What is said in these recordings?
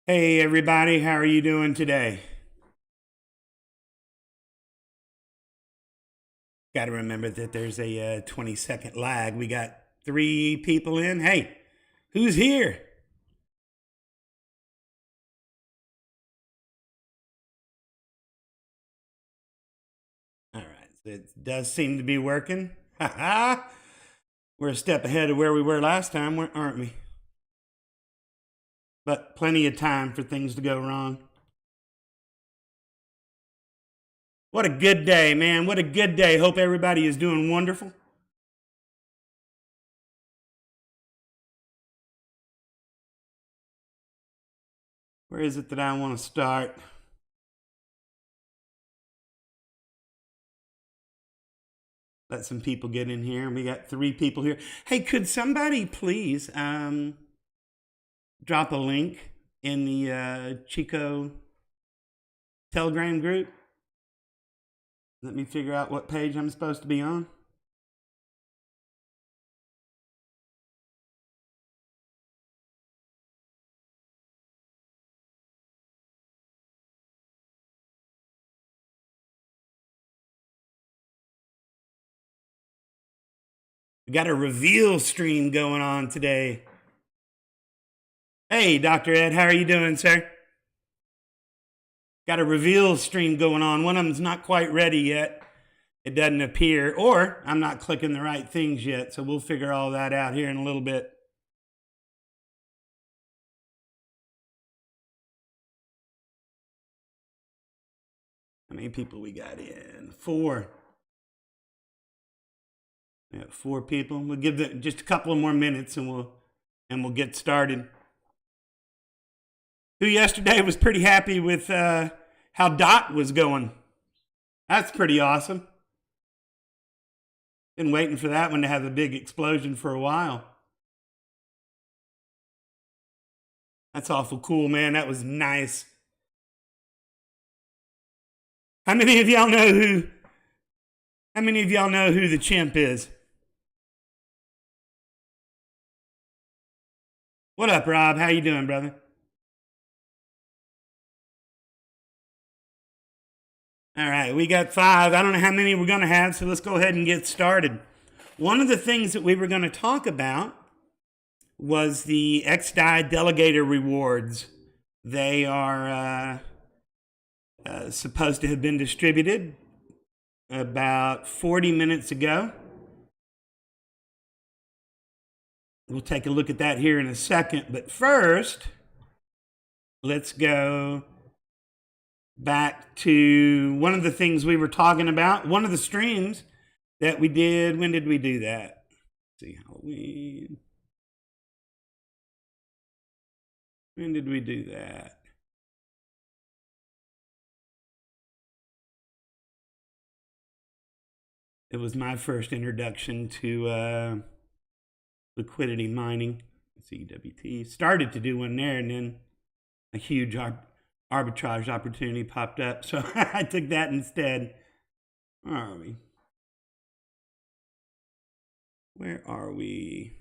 Hey everybody, how are you doing today? Got to remember that there's a 20-second lag. We got 3 people in. Hey, who's here? All right, so it does seem to be working. We're a step ahead of where we were last time, aren't we? But plenty of time for things to go wrong. What a good day, man. What a good day. Hope everybody is doing wonderful. Where is it that I want to start? Let some people get in here. We got 3 people here. Hey, could somebody please drop a link in the Chico Telegram group? Let me figure out what page I'm supposed to be on. We got a reveal stream going on today. Hey, Dr. Ed, how are you doing, sir? Got a reveal stream going on. One of them's not quite ready yet. It doesn't appear, or I'm not clicking the right things yet, so we'll figure all that out here in a little bit. How many people we got in? 4. We got 4 people. We'll give it just a couple of more minutes and we'll get started. Who yesterday was pretty happy with how DOT was going? That's pretty awesome. Been waiting for that one to have a big explosion for a while. That's awful cool, man. That was nice. How many of y'all know who the chimp is? What up, Rob? How you doing, brother? All right, we got 5. I don't know how many we're going to have, so let's go ahead and get started. One of the things that we were going to talk about was the xDai Delegator rewards. They are supposed to have been distributed about 40 minutes ago. We'll take a look at that here in a second, but first, let's go back to one of the things we were talking about, one of the streams that we did. When did we do that? Let's see, Halloween. When did we do that? It was my first introduction to liquidity mining. CWT started to do one there, and then a huge arbitrage opportunity popped up, so I took that instead. Where are we? Where are we?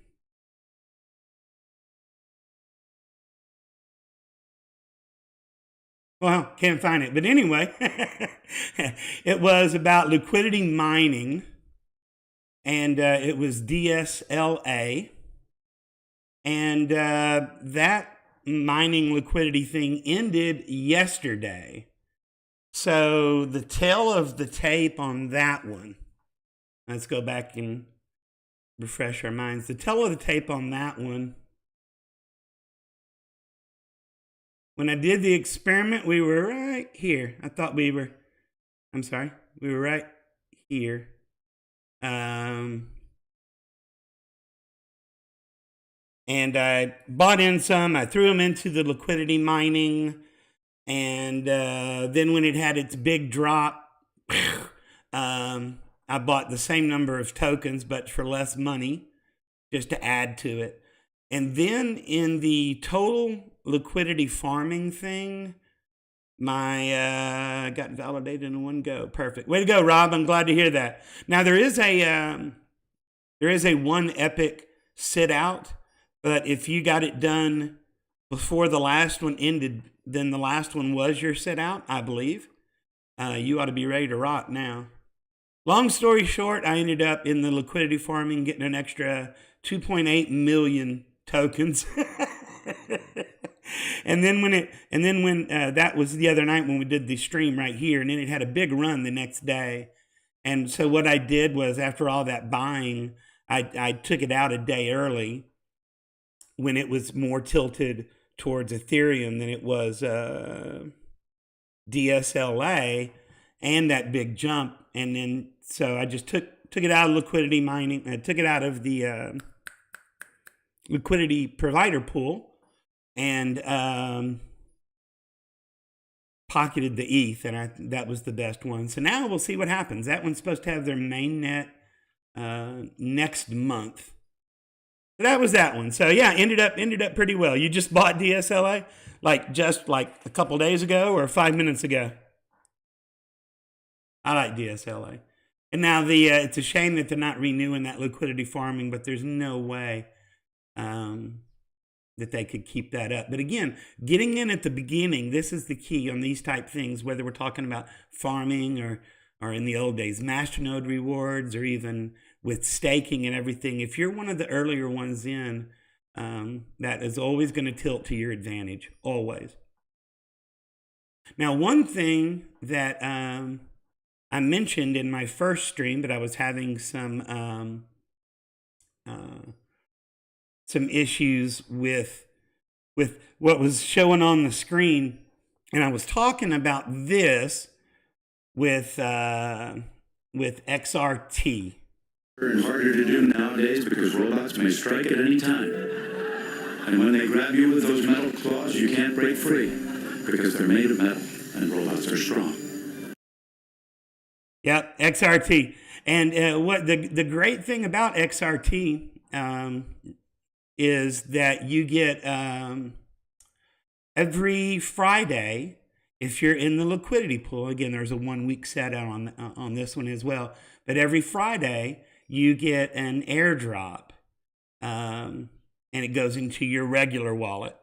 Well, can't find it, but anyway, it was about liquidity mining, and it was DSLA, and that mining liquidity thing ended yesterday. So the tail of the tape on that one, let's go back and refresh our minds. The tail of the tape on that one, when I did the experiment, we were right here. I thought we were right here. And I bought in some. I threw them into the liquidity mining. And then when it had its big drop, I bought the same number of tokens, but for less money, just to add to it. And then in the total liquidity farming thing, my got validated in one go. Perfect. Way to go, Rob. I'm glad to hear that. Now there is a 1 epic sit out. But if you got it done before the last one ended. Then the last one was your sit out, I believe. You ought to be ready to rock now. Long story short, I ended up in the liquidity farming getting an extra 2.8 million tokens. and then when that was the other night when we did the stream right here, and then it had a big run the next day. And so what I did was, after all that buying, I took it out a day early when it was more tilted towards Ethereum than it was DSLA, and that big jump. And then so I just took it out of liquidity mining. I took it out of the liquidity provider pool, and pocketed the ETH, and that was the best one. So now we'll see what happens. That one's supposed to have their main net next month. So that was that one. So yeah, ended up pretty well. You just bought DSLA just like a couple days ago or 5 minutes ago. I like DSLA. And now it's a shame that they're not renewing that liquidity farming, but there's no way that they could keep that up. But again, getting in at the beginning, this is the key on these type things, whether we're talking about farming or in the old days, masternode rewards, or even with staking and everything. If you're one of the earlier ones in, that is always going to tilt to your advantage, always. Now, one thing that I mentioned in my first stream, that I was having some issues with what was showing on the screen, and I was talking about this with XRT. And harder to do nowadays because robots may strike at any time. And when they grab you with those metal claws, you can't break free because they're made of metal and robots are strong. Yep, XRT. And what the great thing about XRT is that you get every Friday, if you're in the liquidity pool. Again, there's a 1 week set out on this one as well. But every Friday, you get an airdrop, and it goes into your regular wallet.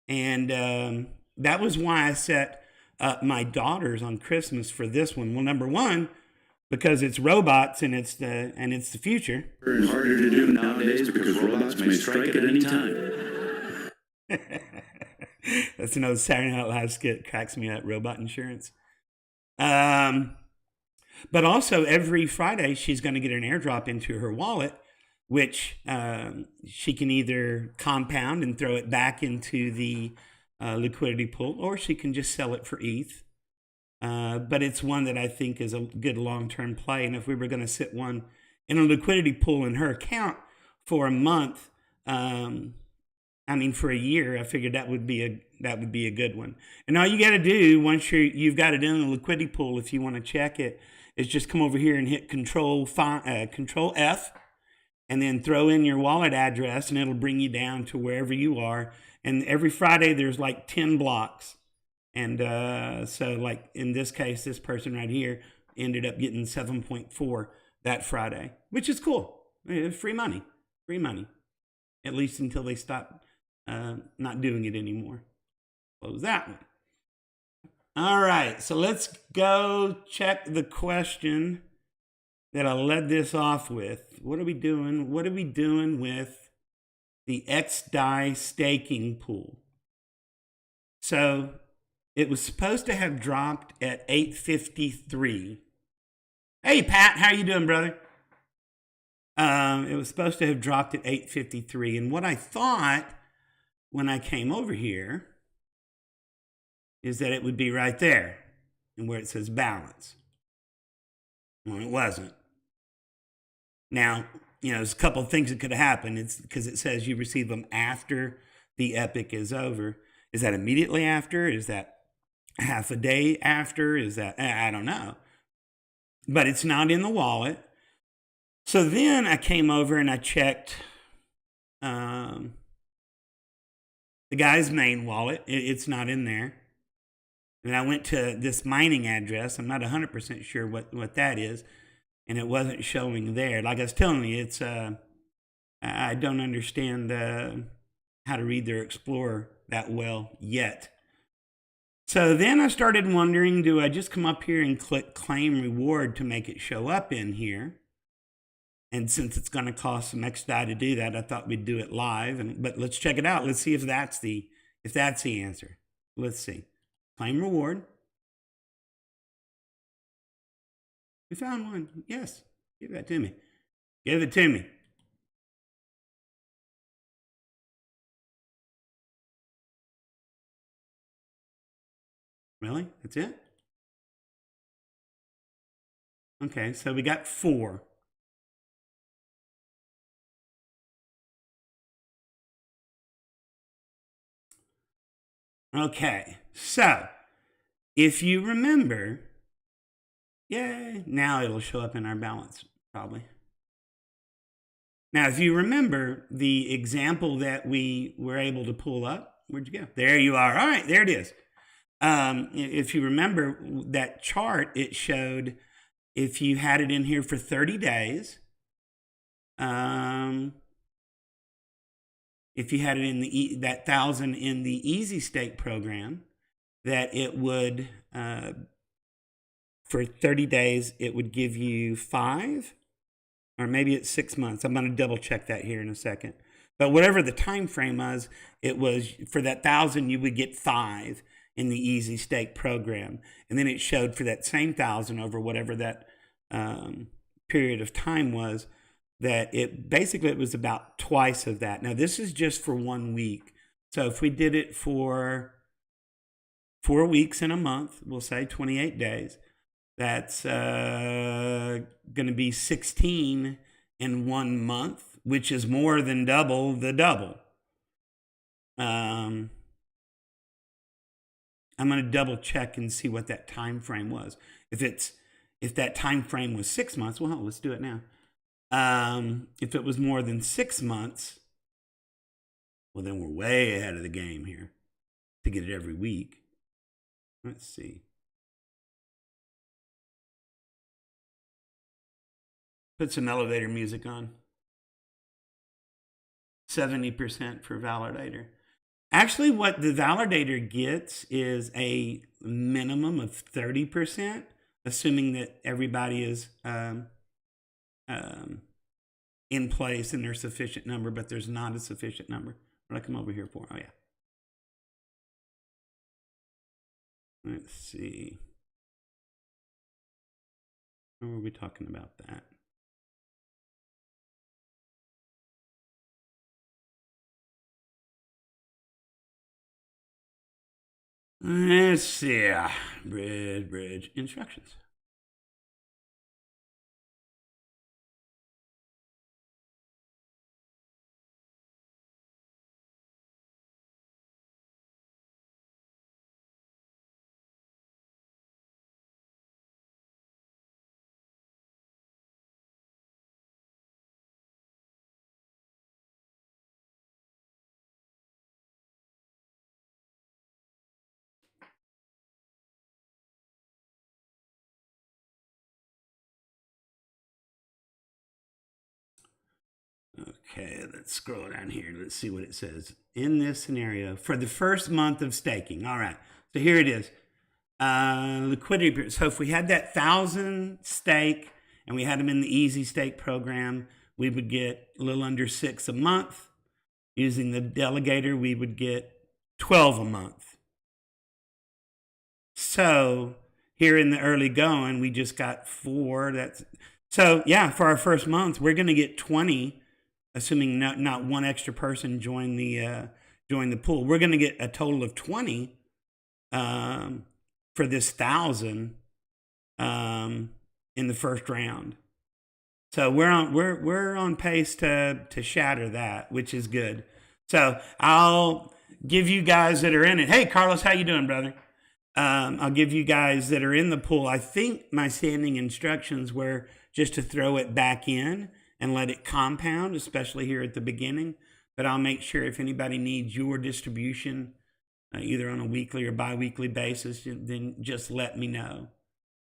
And that was why I set up my daughters on Christmas for this one. Well, number one, because it's robots and it's the future. And harder to do nowadays because robots may strike at any time. That's another Saturday Night Live skit. Cracks me up. Robot insurance. But also every Friday she's going to get an airdrop into her wallet, which she can either compound and throw it back into the liquidity pool, or she can just sell it for ETH. But it's one that I think is a good long-term play. And if we were going to sit one in a liquidity pool in her account for a month, for a year, I figured that would be a good one. And all you got to do once you've got it in the liquidity pool, if you want to check it, is just come over here and hit Control F, and then throw in your wallet address, and it'll bring you down to wherever you are. And every Friday there's like 10 blocks. And so like in this case, this person right here ended up getting 7.4 that Friday, which is cool. Free money, at least until they stop not doing it anymore. Close that one. All right, so let's go check the question that I led this off with. What are we doing? What are we doing with the xDai staking pool? So it was supposed to have dropped at 8:53. Hey, Pat, how you doing, brother? It was supposed to have dropped at 8:53, and what I thought when I came over here is that it would be right there, and where it says balance. Well, it wasn't. Now, there's a couple of things that could have happened. It's because it says you receive them after the epic is over. Is that immediately after? Is that half a day after? Is that, I don't know. But it's not in the wallet. So then I came over and I checked the guy's main wallet. It's not in there. And I went to this mining address. I'm not 100% sure what that is. And it wasn't showing there. Like I was telling you, it's I don't understand how to read their Explorer that well yet. So then I started wondering, do I just come up here and click claim reward to make it show up in here? And since it's going to cost some xDai to do that, I thought we'd do it live. But let's check it out. Let's see if that's the answer. Let's see. Claim reward. We found one. Yes. Give that to me. Give it to me. Really? That's it? Okay, so we got 4. Okay, so if you remember, yay, now it'll show up in our balance, probably. Now, if you remember the example that we were able to pull up, where'd you go? There you are. All right, there it is. If you remember that chart, it showed if you had it in here for 30 days, if you had it in that 1,000 in the easy stake program, that it would, for 30 days, it would give you 5, or maybe it's 6 months. I'm going to double check that here in a second. But whatever the time frame was, it was for that 1,000, you would get 5 in the easy stake program. And then it showed for that same 1,000 over whatever that period of time was, that it was about twice of that. Now, this is just for 1 week. So if we did it for 4 weeks in a month, we'll say 28 days, that's going to be 16 in 1 month, which is more than double the double. I'm going to double check and see what that time frame was. If that time frame was 6 months, well, let's do it now. If it was more than 6 months, well, then we're way ahead of the game here to get it every week. Let's see. Put some elevator music on. 70% for validator. Actually, what the validator gets is a minimum of 30%, assuming that everybody is in place and there's sufficient number, but there's not a sufficient number. What did I come over here for? Oh, yeah. Let's see. Where were we talking about that? Let's see. Bridge instructions. Okay, let's scroll down here. Let's see what it says. In this scenario, for the first month of staking. All right, so here it is. Liquidity. So if we had that 1,000 stake and we had them in the easy stake program, we would get a little under 6 a month. Using the Delegator, we would get 12 a month. So here in the early going, we just got 4. So yeah, for our first month, we're going to get 20. Assuming not one extra person join the pool, we're going to get a total of 20 for this 1,000 in the first round. So we're on pace to shatter that, which is good. So I'll give you guys that are in it. Hey, Carlos, how you doing, brother? I'll give you guys that are in the pool. I think my standing instructions were just to throw it back in and let it compound, especially here at the beginning. But I'll make sure if anybody needs your distribution, either on a weekly or bi-weekly basis, then just let me know.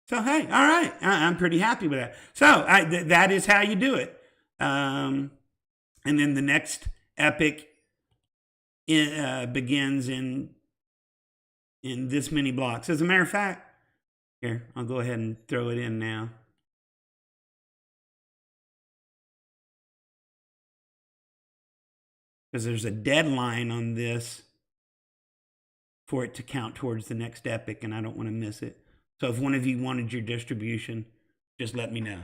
So, hey, all right, I'm pretty happy with that. So that is how you do it. and then the next epoch begins in this many blocks. As a matter of fact, here, I'll go ahead and throw it in now. Because there's a deadline on this for it to count towards the next epoch, and I don't want to miss it. So if one of you wanted your distribution, just let me know.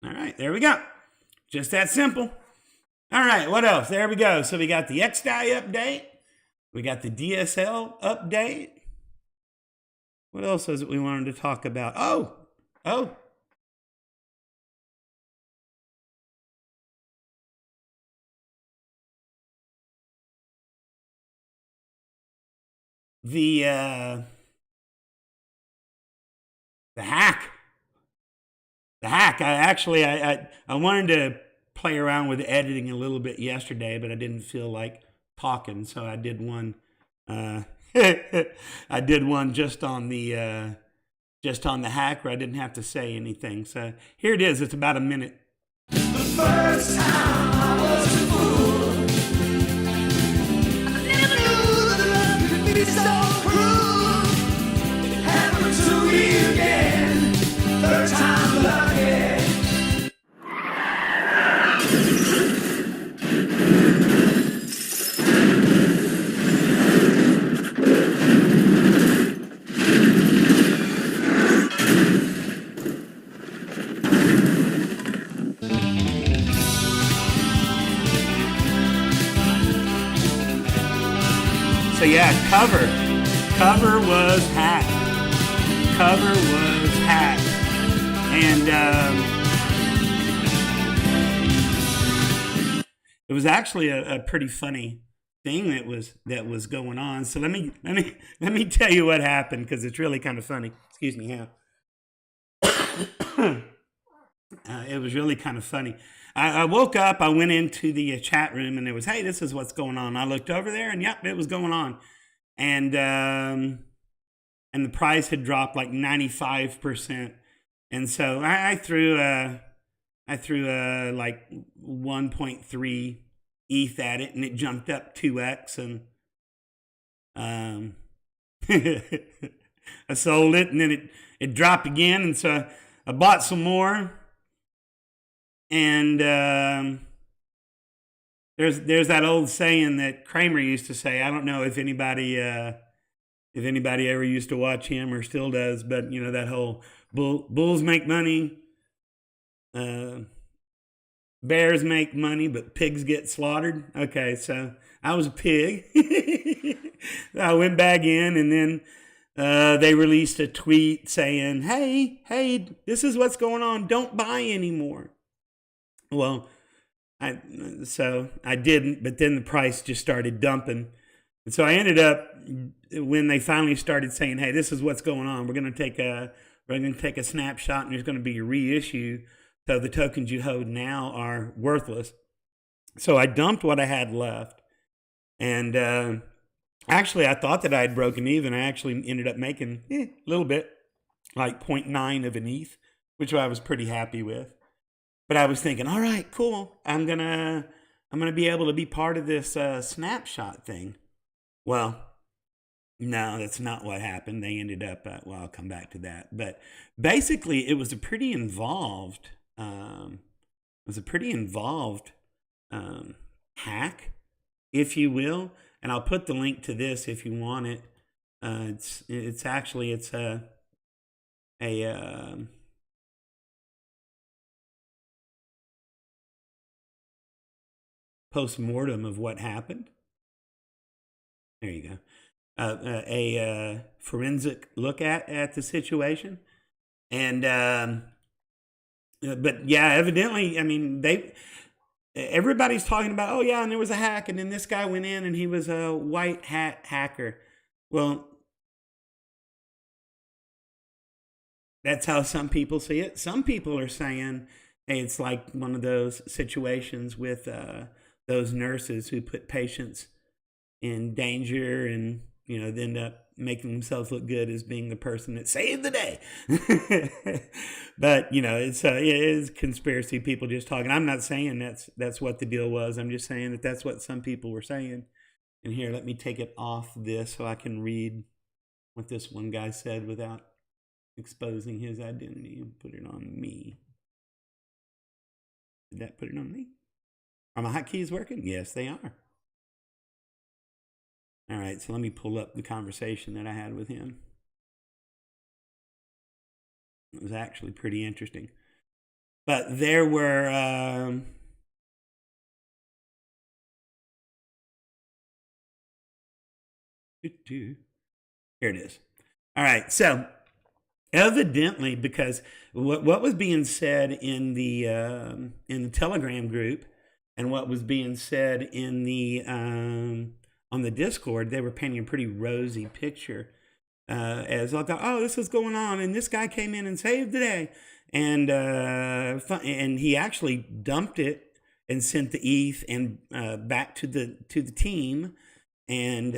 All right, there we go. Just that simple. All right, what else? There we go. So we got the xDai update. We got the DSL update. What else is it we wanted to talk about? Oh. The hack. The hack. I wanted to play around with editing a little bit yesterday, but I didn't feel like talking, so I did one. I did one just on the hack where I didn't have to say anything. So here it is. It's about a minute. The first time I was a fool, I never knew that love could be so cruel. It happened to me again. Third time lucky. So yeah, cover was hacked. Cover was hacked, and it was actually a pretty funny thing that was going on. So let me tell you what happened, because it's really kind of funny. Excuse me, yeah. It was really kind of funny. I woke up, I went into the chat room, and there was, hey, this is what's going on. I looked over there, and yep, it was going on. And the price had dropped like 95%. And so I threw like 1.3 ETH at it, and it jumped up 2x, and I sold it, and then it dropped again, and so I bought some more. And there's that old saying that Kramer used to say. I don't know if anybody ever used to watch him or still does, but you know that whole bulls make money, bears make money, but pigs get slaughtered. Okay, so I was a pig. I went back in, and then they released a tweet saying, hey, this is what's going on. Don't buy anymore. Well, I didn't, but then the price just started dumping. And so I ended up, when they finally started saying, hey, this is what's going on, we're going to take a snapshot, and there's going to be a reissue. So the tokens you hold now are worthless. So I dumped what I had left. And actually, I thought that I had broken even. I actually ended up making a little bit, like 0.9 of an ETH, which I was pretty happy with. But I was thinking, all right, cool. I'm gonna be able to be part of this snapshot thing. Well, no, that's not what happened. They ended up. Well, I'll come back to that. But basically, it was a pretty involved. Hack, if you will. And I'll put the link to this if you want it. It's actually a post-mortem of what happened. There you go. A forensic look at the situation. And but yeah, evidently, I mean, everybody's talking about, oh yeah, and there was a hack, and then this guy went in and he was a white hat hacker. Well, that's how some people see it. Some people are saying, hey, it's like one of those situations with those nurses who put patients in danger, and they end up making themselves look good as being the person that saved the day. But, it is conspiracy people just talking. I'm not saying that's what the deal was. I'm just saying that that's what some people were saying. And here, let me take it off this so I can read what this one guy said without exposing his identity, and put it on me. Did that put it on me? Are my hotkeys working? Yes, they are. All right, so let me pull up the conversation that I had with him. It was actually pretty interesting. But there were... here it is. All right, so evidently, because what was being said in the Telegram group and what was being said in the on the Discord, they were painting a pretty rosy picture as like, oh, this is going on, and this guy came in and saved the day, and he actually dumped it and sent the ETH and back to the team, and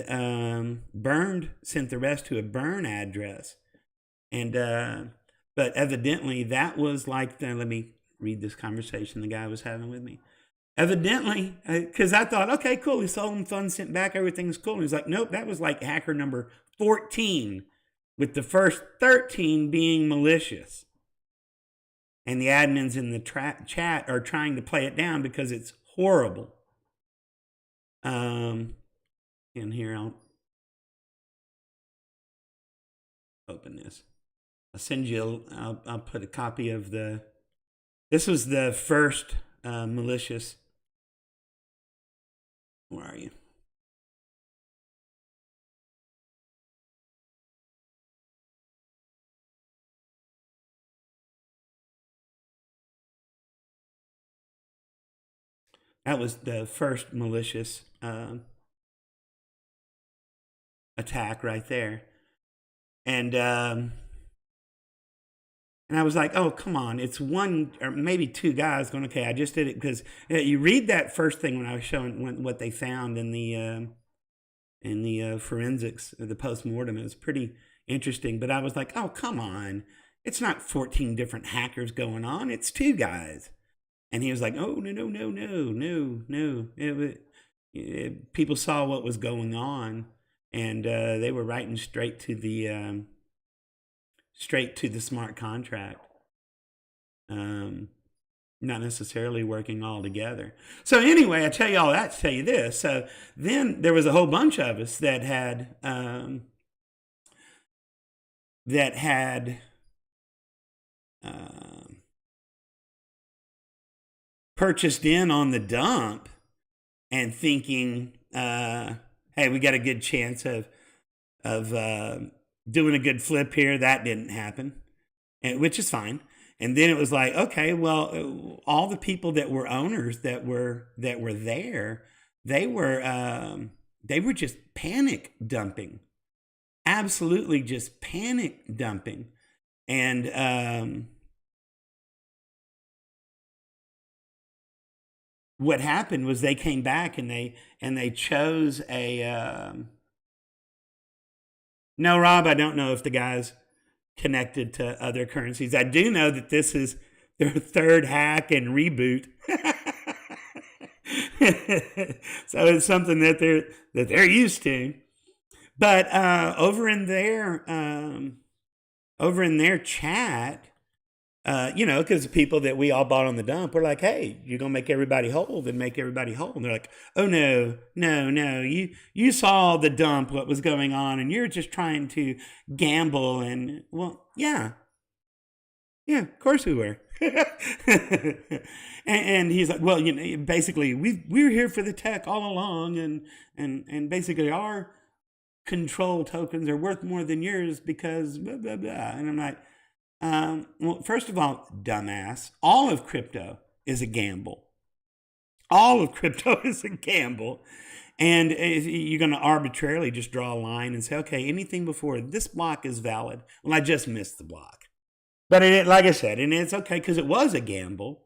sent the rest to a burn address, and but evidently that was like let me read this conversation the guy was having with me. Evidently, because I thought, okay, cool, he sold them funds, sent back, everything's cool. And he's like, nope, that was like hacker number 14, with the first 13 being malicious. And the admins in the chat are trying to play it down because it's horrible. And here, I'll open this. I'll send you, I'll put a copy of this was the first malicious. Where are you? That was the first malicious attack right there. And I was like, oh, come on. It's one or maybe two guys going, okay, I just did it because you read that first thing when I was showing what they found in the forensics, the postmortem. It was pretty interesting. But I was like, oh, come on. It's not 14 different hackers going on. It's two guys. And he was like, oh, no. People saw what was going on, and they were writing straight to the smart contract, not necessarily working all together. So anyway, I tell you all that to tell you this. So then there was a whole bunch of us that had purchased in on the dump and thinking, hey, we got a good chance of doing a good flip here. That didn't happen, which is fine. And then it was like, okay, well, all the people that were owners that were there, they were just panic dumping, absolutely just panic dumping. And what happened was they came back and they chose a. No, Rob, I don't know if the guy's connected to other currencies. I do know that this is their third hack and reboot. So it's something that they're used to. But over in their chat, because the people that we all bought on the dump were like, hey, you're going to make everybody whole, then make everybody whole. And they're like, oh, no, you saw the dump, what was going on, and you're just trying to gamble. And, well, yeah, of course we were. and he's like, well, basically, we were here for the tech all along, and basically our control tokens are worth more than yours because blah, blah, blah. And I'm like, well, first of all, dumbass, all of crypto is a gamble. All of crypto is a gamble. And you're going to arbitrarily just draw a line and say, okay, anything before this block is valid. Well, I just missed the block. But like I said, and it's okay because it was a gamble.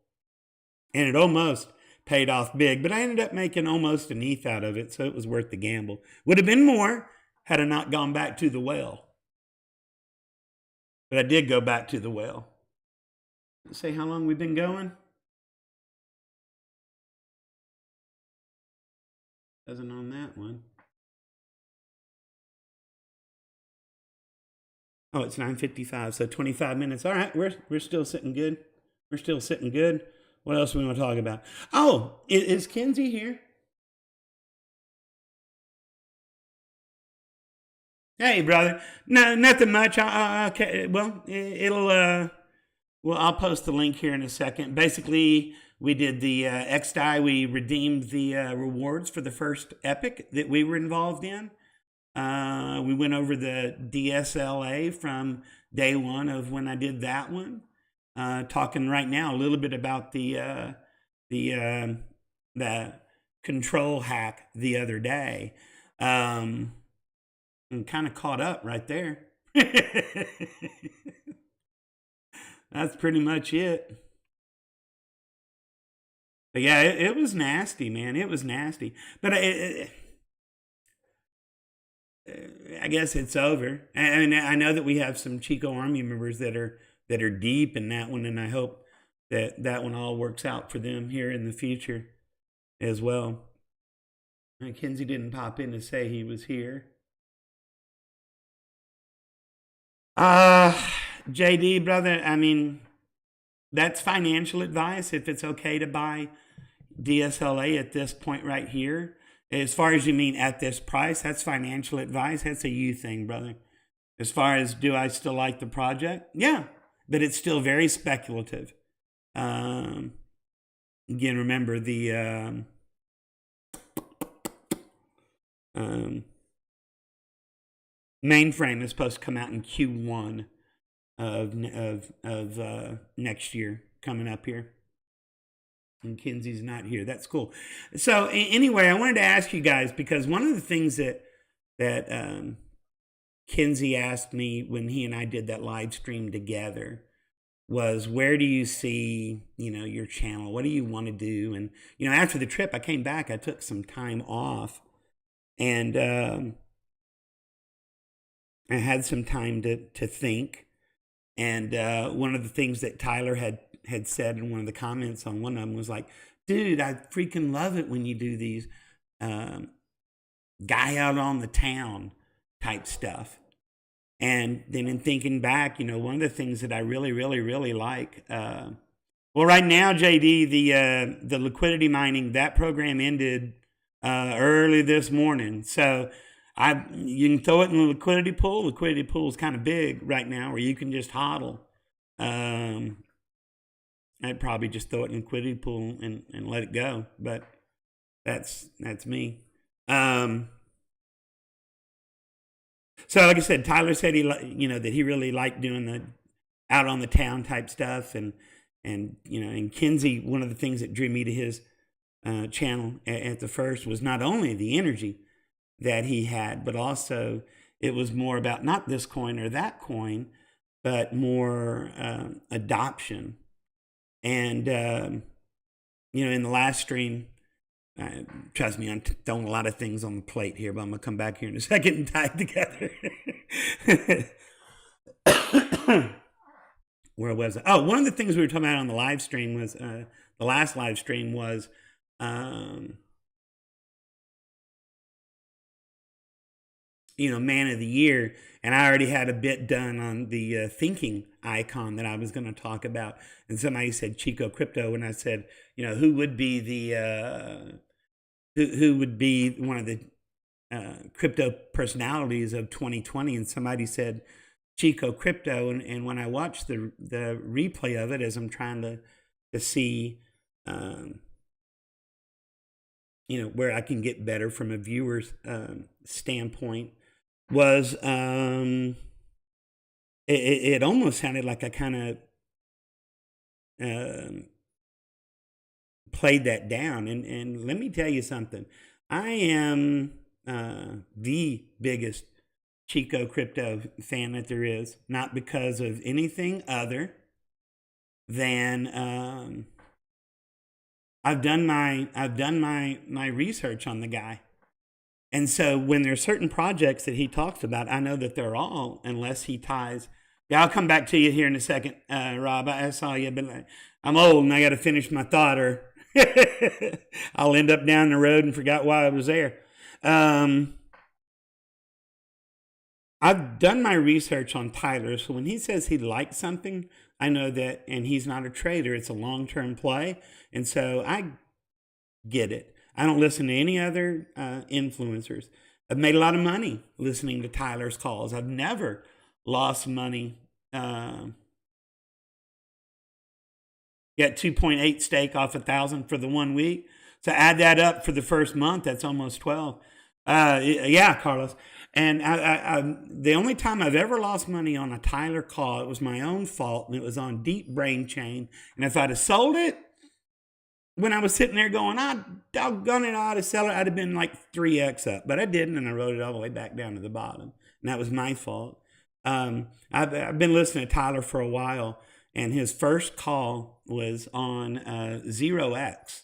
And it almost paid off big. But I ended up making almost an ETH out of it, so it was worth the gamble. Would have been more had I not gone back to the well. But I did go back to the well. Let's say how long we've been going. Doesn't on that one. Oh, it's 9:55, so 25 minutes. All right, we're still sitting good. We're still sitting good. What else do we want to talk about? Oh, is Kinsey here? Hey, brother. No, nothing much. Okay, well, I'll post the link here in a second. Basically, we did the xDai. We redeemed the rewards for the first epic that we were involved in. We went over the DSLA from day one of when I did that one. Talking right now a little bit about the control hack the other day. I'm kind of caught up right there. That's pretty much it. But yeah, it was nasty, man. It was nasty. But I guess it's over. And I know that we have some Chico Army members that are deep in that one, and I hope that one all works out for them here in the future as well. Kinsey didn't pop in to say he was here. JD, brother, I mean, that's financial advice if it's okay to buy DSLA at this point right here. As far as you mean at this price, that's financial advice. That's a you thing, brother. As far as do I still like the project? Yeah, but it's still very speculative. Again, remember the mainframe is supposed to come out in Q1 of next year, coming up here. And Kinsey's not here. That's cool. So anyway, I wanted to ask you guys, because one of the things that Kinsey asked me when he and I did that live stream together was, where do you see, your channel? What do you want to do? And, after the trip, I came back, I took some time off, and I had some time to think. And one of the things that Tyler had said in one of the comments on one of them was like, dude, I freaking love it when you do these guy out on the town type stuff. And then in thinking back, one of the things that I really, really, really like, well, right now, JD, the liquidity mining, that program ended early this morning. So you can throw it in the liquidity pool. Liquidity pool is kind of big right now, where you can just hodl. I'd probably just throw it in the liquidity pool and let it go, but that's me. So like I said, Tyler said that he really liked doing the out on the town type stuff, and Kinsey, one of the things that drew me to his channel at the first was not only the energy that he had, but also it was more about not this coin or that coin, but more adoption. And in the last stream, trust me, I'm throwing a lot of things on the plate here, but I'm gonna come back here in a second and tie it together. Where was I? Oh, one of the things we were talking about on the live stream was the last live stream was man of the year, and I already had a bit done on the thinking icon that I was going to talk about. And somebody said Chico Crypto, and I said, who would be the who would be one of the crypto personalities of 2020? And somebody said Chico Crypto, and when I watched the replay of it, as I'm trying to see where I can get better from a viewer's standpoint, was it almost sounded like I kind of played that down. And let me tell you something. I am the biggest Chico Crypto fan that there is, not because of anything other than I've done my research on the guy. And so when there's certain projects that he talks about, I know that they're all, unless he ties. Yeah, I'll come back to you here in a second, Rob. I saw you, but I'm old and I got to finish my thought, or I'll end up down the road and forgot why I was there. I've done my research on Tyler, so when he says he likes something, I know that, and he's not a trader, it's a long-term play, and so I get it. I don't listen to any other influencers. I've made a lot of money listening to Tyler's calls. I've never lost money. Got 2.8 stake off 1,000 for the 1 week. So add that up for the first month, that's almost 12. Yeah, Carlos. And the only time I've ever lost money on a Tyler call, it was my own fault, and it was on Deep Brain Chain. And if I'd have sold it, when I was sitting there going, doggone it, I ought to sell it, I'd have been like 3x up. But I didn't, and I wrote it all the way back down to the bottom. And that was my fault. I've been listening to Tyler for a while, and his first call was on 0x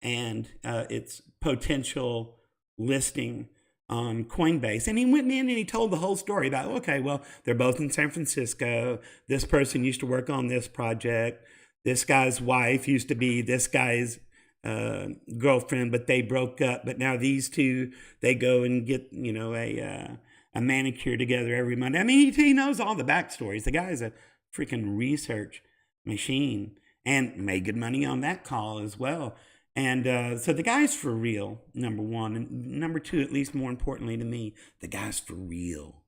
and its potential listing on Coinbase. And he went in and he told the whole story about, okay, well, they're both in San Francisco. This person used to work on this project. This guy's wife used to be this guy's girlfriend, but they broke up. But now these two, they go and get, a manicure together every Monday. I mean, he knows all the backstories. The guy's a freaking research machine and made good money on that call as well. And so the guy's for real, number one. And number two, at least more importantly to me, the guy's for real,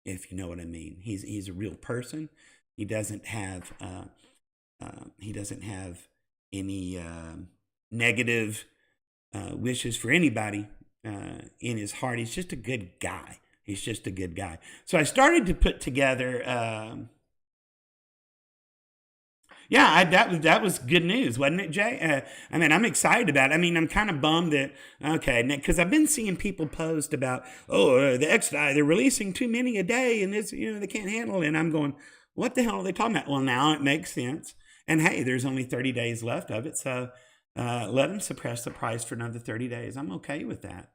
if you know what I mean. He's a real person. He doesn't have any negative wishes for anybody in his heart. He's just a good guy. He's just a good guy. So I started to put together. That was good news, wasn't it, Jay? I'm excited about it. I mean, I'm kind of bummed that, okay, because I've been seeing people post about, the xDai, they're releasing too many a day, and it's, they can't handle it. And I'm going, what the hell are they talking about? Well, now it makes sense. And hey, there's only 30 days left of it, so let them suppress the price for another 30 days. I'm okay with that.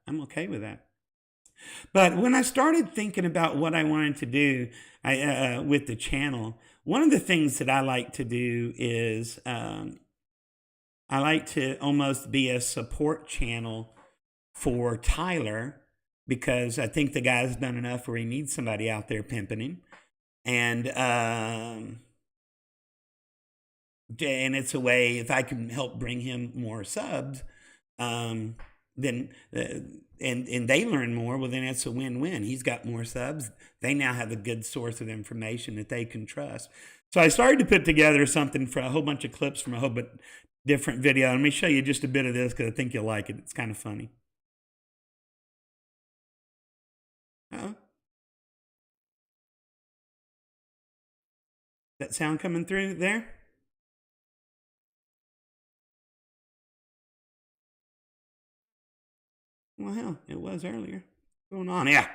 But when I started thinking about what I wanted to do with the channel, one of the things that I like to do is I like to almost be a support channel for Tyler, because I think the guy's done enough where he needs somebody out there pimping him. And it's a way, if I can help bring him more subs, then and they learn more, well, then it's a win-win. He's got more subs. They now have a good source of information that they can trust. So I started to put together something for a whole bunch of clips from a whole bunch different video. Let me show you just a bit of this because I think you'll like it. It's kind of funny. That sound coming through there? Well, hell, it was earlier. What's going on? Yeah.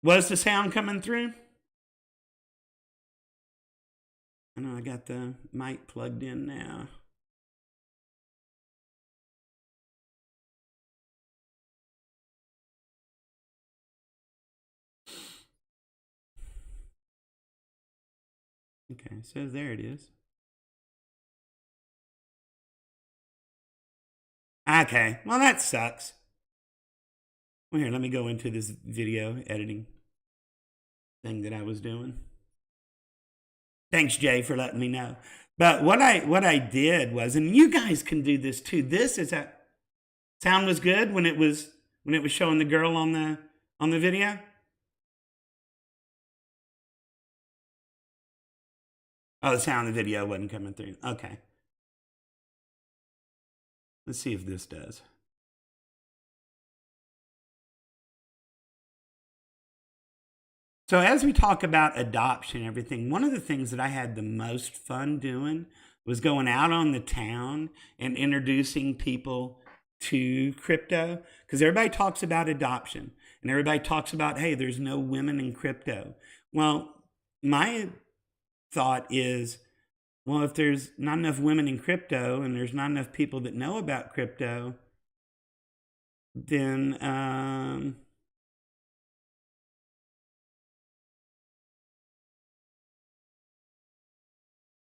Was the sound coming through? I know I got the mic plugged in now. Okay, so there it is. Okay, well, that sucks. Well, here, let me go into this video editing thing that I was doing. Thanks, Jay, for letting me know. But what I did was, and you guys can do this too. This is a sound was good when it was showing the girl on the video. Oh, the sound of the video wasn't coming through. Okay. Let's see if this does. So as we talk about adoption and everything, one of the things that I had the most fun doing was going out on the town and introducing people to crypto, because everybody talks about adoption and everybody talks about, hey, there's no women in crypto. Well, my thought is Well, if there's not enough women in crypto and there's not enough people that know about crypto, then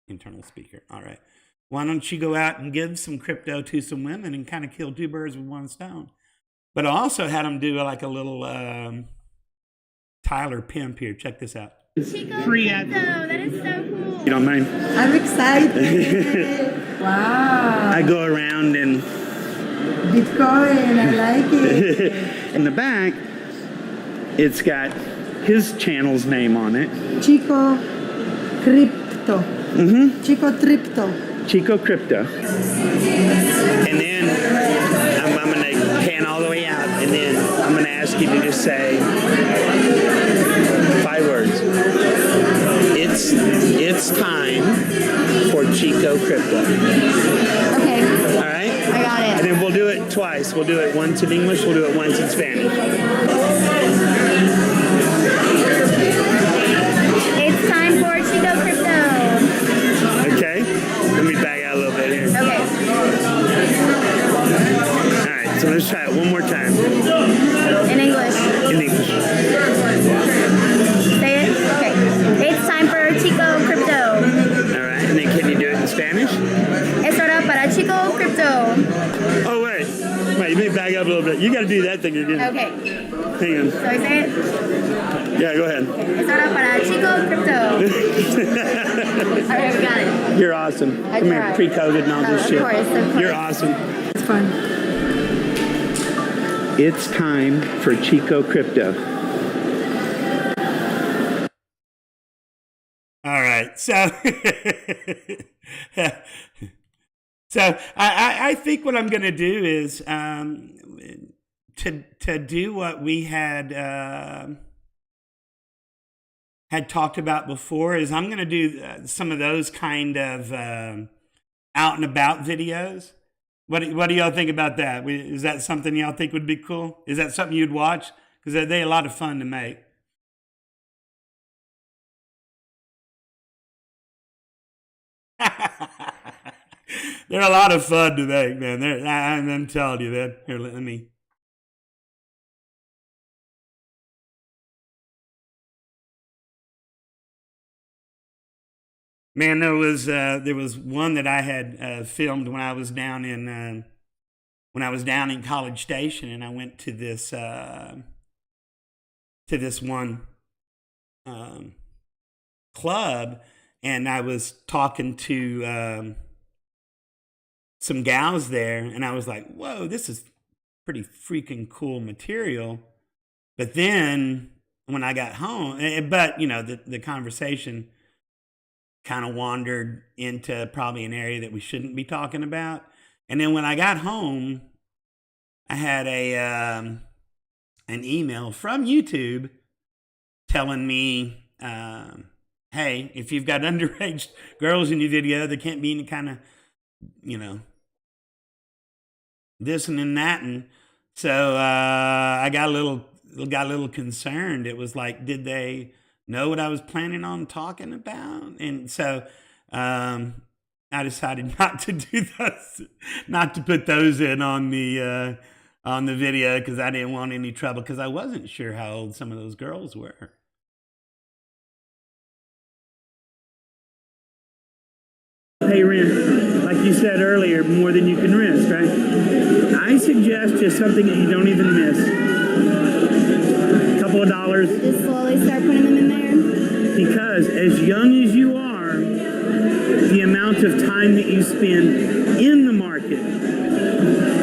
internal speaker. All right. Why don't you go out and give some crypto to some women and kind of kill two birds with one stone? But I also had them do like a little Tyler pimp here. Check this out. Free ad. That is so cool. You don't mind? I'm excited. Wow. I go around and Bitcoin, I like it. in the back, it's got his channel's name on it. Chico Crypto. Chico Crypto. Chico Crypto. And then I'm going to pan all the way out, and then I'm going to ask you to just say 5 words. It's time for Chico Crypto. Okay. All right? I got it. And then we'll do it twice. We'll do it once in English, we'll do it once in Spanish. It's time for Chico Crypto. Okay? Let me back out a little bit here. Okay. All right, so let's try it one more time. In English. In English. Say it. Okay. It's time for Chico Crypto. All right, and then can you do it in Spanish? Es hora para Chico Crypto. Oh, wait. Wait, you may back up a little bit. You got to do that thing again. Okay. Hang on. So I say it. Yeah, go ahead. Es hora para Chico Crypto. Alright, we got it. You're awesome. I Come here, tried. pre-COVID and all this Of shit. course, of course. You're awesome. It's fun. It's time for Chico Crypto. All right, so I think what I'm going to do is to do what we had talked about before is I'm going to do some of those kind of out and about videos. What do y'all think about that? Is that something y'all think would be cool? Is that something you'd watch? Because they're a lot of fun to make. They're a lot of fun to make, man. I'm telling you that. Here, let me. Man, there was one that I had filmed when I was down in College Station, and I went to this one club, and I was talking to some gals there, and I was like, "Whoa, this is pretty freaking cool material." But then when I got home, but you know, the conversation kind of wandered into probably an area that we shouldn't be talking about. And then when I got home, I had an email from YouTube telling me, hey, if you've got underage girls in your video, there can't be any kind of, you know, this and then that. And so I got a little concerned. It was like, did they know what I was planning on talking about? And so I decided not to do those, not to put those in on the video, because I didn't want any trouble, because I wasn't sure how old some of those girls were. Pay rent, like you said earlier, more than you can risk, right? I suggest just something that you don't even miss. A couple of dollars. Just slowly start putting them in there. Because as young as you are, the amount of time that you spend in the market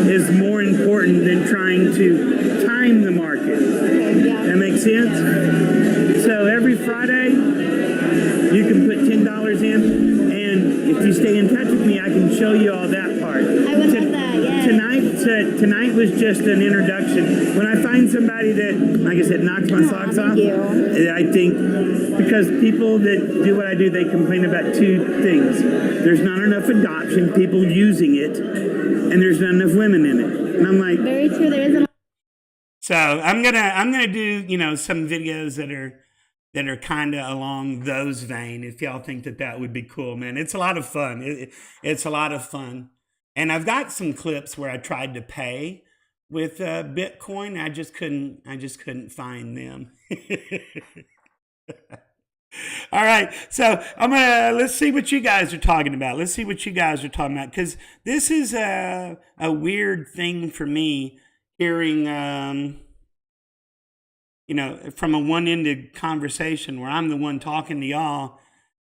is more important than trying to time the market. Yeah. That makes sense? So every Friday, you can put $10 in, and if you stay in touch with me, I can show you all that part. I would love that, yeah. Tonight was just an introduction. When I find somebody that, like I said, knocks my socks off, you. I think, because people that do what I do, they complain about two things. There's not enough adoption, people using it, and there's not enough women in it. And I'm like, Very true. There isn't. so I'm gonna do, you know, some videos that are that are kind of along those vein. If y'all think that that would be cool, man, it's a lot of fun. It's a lot of fun. And I've got some clips where I tried to pay with Bitcoin. I just couldn't find them. All right, so let's see what you guys are talking about. Let's see what you guys are talking about, because this is a weird thing for me, hearing from a one-ended conversation where I'm the one talking to y'all,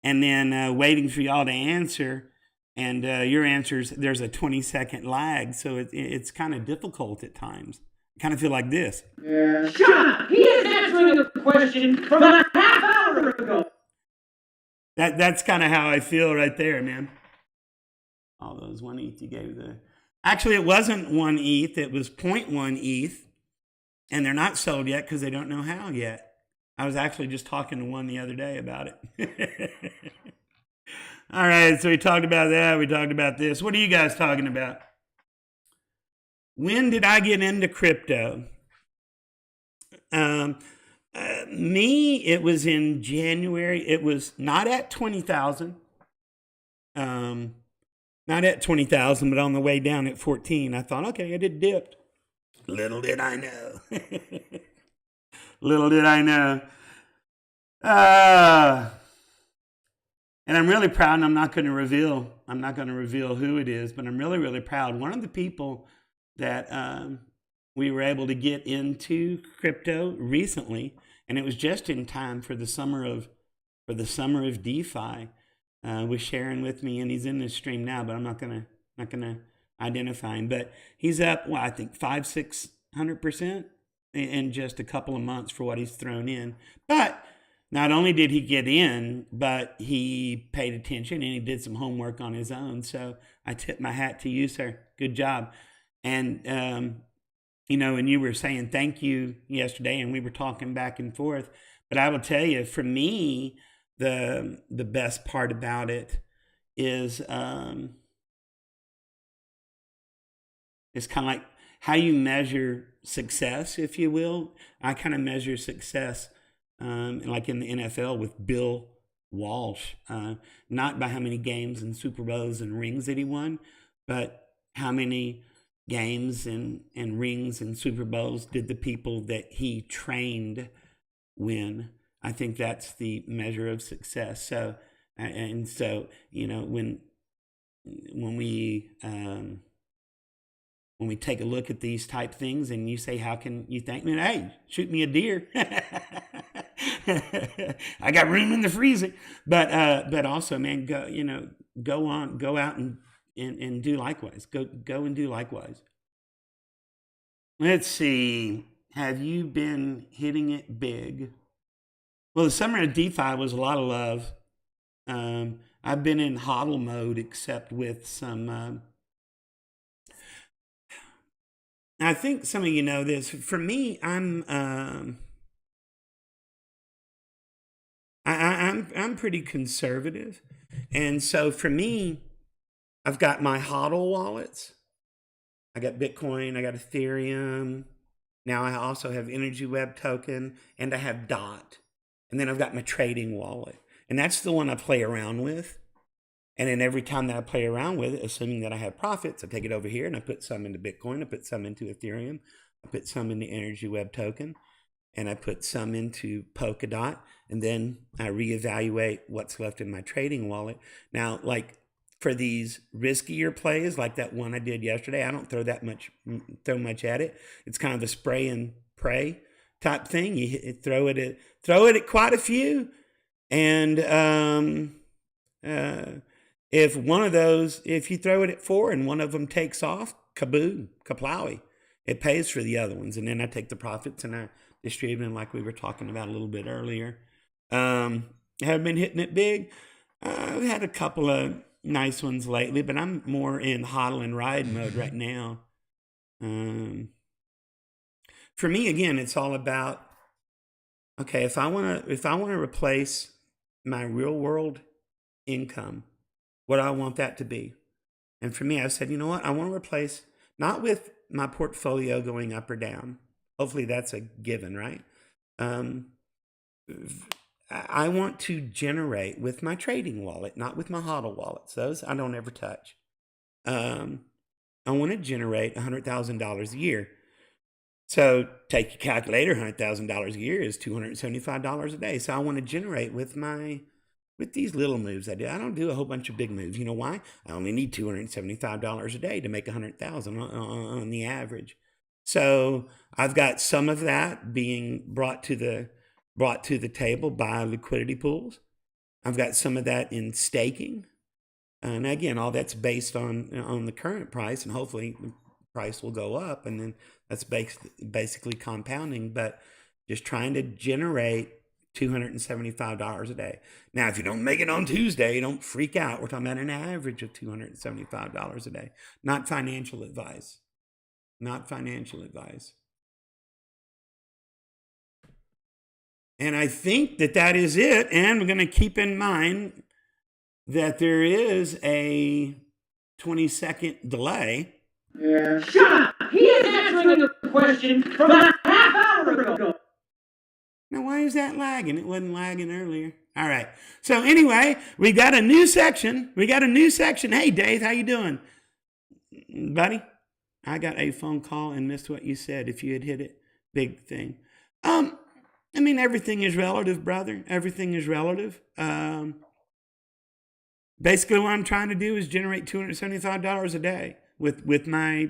and then waiting for y'all to answer, and your answers, there's a 20-second lag, so it's kind of difficult at times. I kind of feel like this. Shut up! He is answering a question from a half hour ago. That's kind of how I feel right there, man. All those 1 ETH you gave Actually, it wasn't 1 ETH. It was 0.1 ETH. And they're not sold yet because they don't know how yet. I was actually just talking to one the other day about it. All right, so we talked about that. We talked about this. What are you guys talking about? When did I get into crypto? Me, it was in January. It was not at 20,000. Not at 20,000, but on the way down at 14. I thought, okay, it had dipped. Little did I know. Little did I know. And I'm really proud, and I'm not going to reveal who it is, but I'm really, really proud. One of the people that we were able to get into crypto recently, and it was just in time for the summer of DeFi, was sharing with me, and he's in this stream now, but I'm not gonna identify him. But he's up, I think 500-600% in just a couple of months for what he's thrown in. But not only did he get in, but he paid attention and he did some homework on his own. So I tip my hat to you, sir. Good job. And and you were saying thank you yesterday, and we were talking back and forth. But I will tell you, for me, the best part about it is it's kind of like how you measure success, if you will. I kind of measure success like in the NFL with Bill Walsh, not by how many games and Super Bowls and rings that he won, but how many games and rings and Super Bowls did the people that he trained win. I think that's the measure of success. So, when we take a look at these type things and you say, how can you thank me? Hey, shoot me a deer. I got room in the freezer. But also, man, go out and do likewise. Go and do likewise. Let's see. Have you been hitting it big? Well, the summer of DeFi was a lot of love. I've been in hodl mode, except with some. I think some of you know this. For me, I'm pretty conservative, and so for me, I've got my hodl wallets. I got Bitcoin, I got Ethereum. Now I also have Energy Web token, and I have DOT, and then I've got my trading wallet, and that's the one I play around with. And then every time that I play around with it, assuming that I have profits, I take it over here and I put some into Bitcoin, I put some into Ethereum, I put some into Energy Web token, and I put some into Polkadot, and then I reevaluate what's left in my trading wallet. Now, like for these riskier plays, like that one I did yesterday, I don't throw much at it. It's kind of a spray and pray type thing. You throw it at quite a few, and if one of those, if you throw it at 4 and one of them takes off, kaboom, kaplowy, it pays for the other ones. And then I take the profits and I distribute them like we were talking about a little bit earlier. Have been hitting it big. I've had a couple of nice ones lately, but I'm more in hodl and ride mode right now. For me, again, it's all about, okay, if I want to replace my real world income, what I want that to be. And for me, I said, you know what? I want to replace, not with my portfolio going up or down. Hopefully that's a given, right? I want to generate with my trading wallet, not with my HODL wallets. Those I don't ever touch. I want to generate $100,000 a year. So take your calculator, $100,000 a year is $275 a day. So I want to generate with these little moves I do. I don't do a whole bunch of big moves. You know why? I only need $275 a day to make $100,000 on the average. So I've got some of that being brought to the table by liquidity pools. I've got some of that in staking. And again, all that's based on the current price, and hopefully the price will go up, and then that's basically compounding, but just trying to generate $275 a day. Now, if you don't make it on Tuesday, don't freak out. We're talking about an average of $275 a day. Not financial advice. Not financial advice. And I think that is it. And we're going to keep in mind that there is a 20-second delay. Yeah. Shut up! He is answering a question from a half hour ago. Now, why is that lagging? It wasn't lagging earlier. All right. So anyway, we got a new section. Hey, Dave, how you doing? Buddy, I got a phone call and missed what you said. If you had hit it, big thing. I mean, everything is relative, brother. Everything is relative. Basically, what I'm trying to do is generate $275 a day with my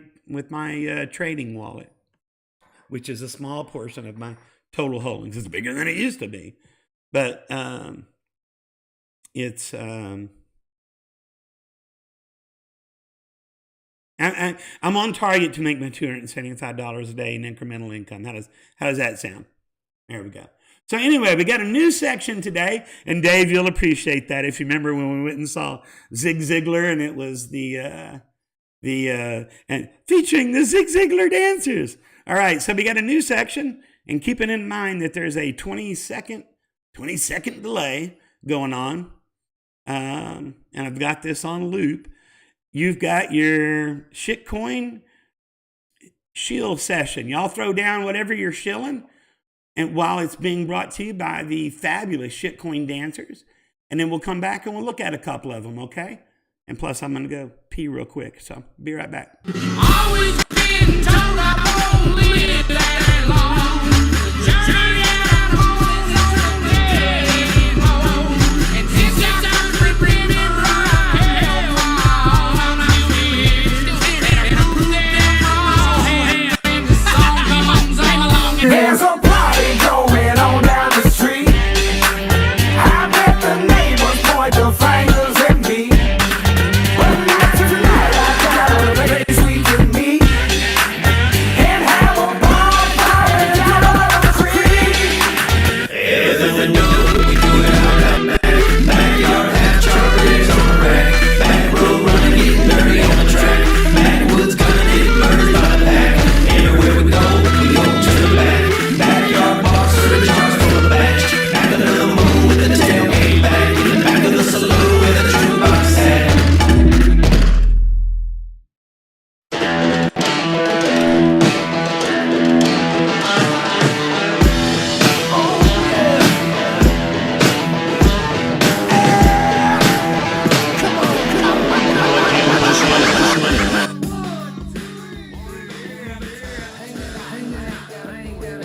trading wallet, which is a small portion of my total holdings. It's bigger than it used to be, but it's I'm on target to make my $275 a day in incremental income. How does that sound? There we go. So anyway, we got a new section today, and Dave, you'll appreciate that. If you remember when we went and saw Zig Ziglar, and it was and featuring the Zig Ziglar dancers. All right, so we got a new section, and keeping in mind that there's a 20-second delay going on, and I've got this on loop. You've got your Shitcoin Shill session. Y'all throw down whatever you're shilling, and while it's being brought to you by the fabulous Shitcoin dancers, and then we'll come back and we'll look at a couple of them, okay? And plus, I'm going to go pee real quick, so be right back. Always been told I won't live that long. Journey out home on the day long. And since I'm ripping it right, I'm still here. And the song comes along. There's a party going on down the street. I bet the neighbors point their fingers at me. But not tonight, I got a place we can meet and have a bonfire down the creek. Everything we do, we do it out that back. Backyard half chocolates on the rack. Back road running, getting dirty on the track. Backwoods gunning, hitting murders by the pack. Everywhere we go to the back. Backyard boxer, the jars full of batch. Back of the limousine with the tailgate back. In the back of the saloon where the jukebox sat.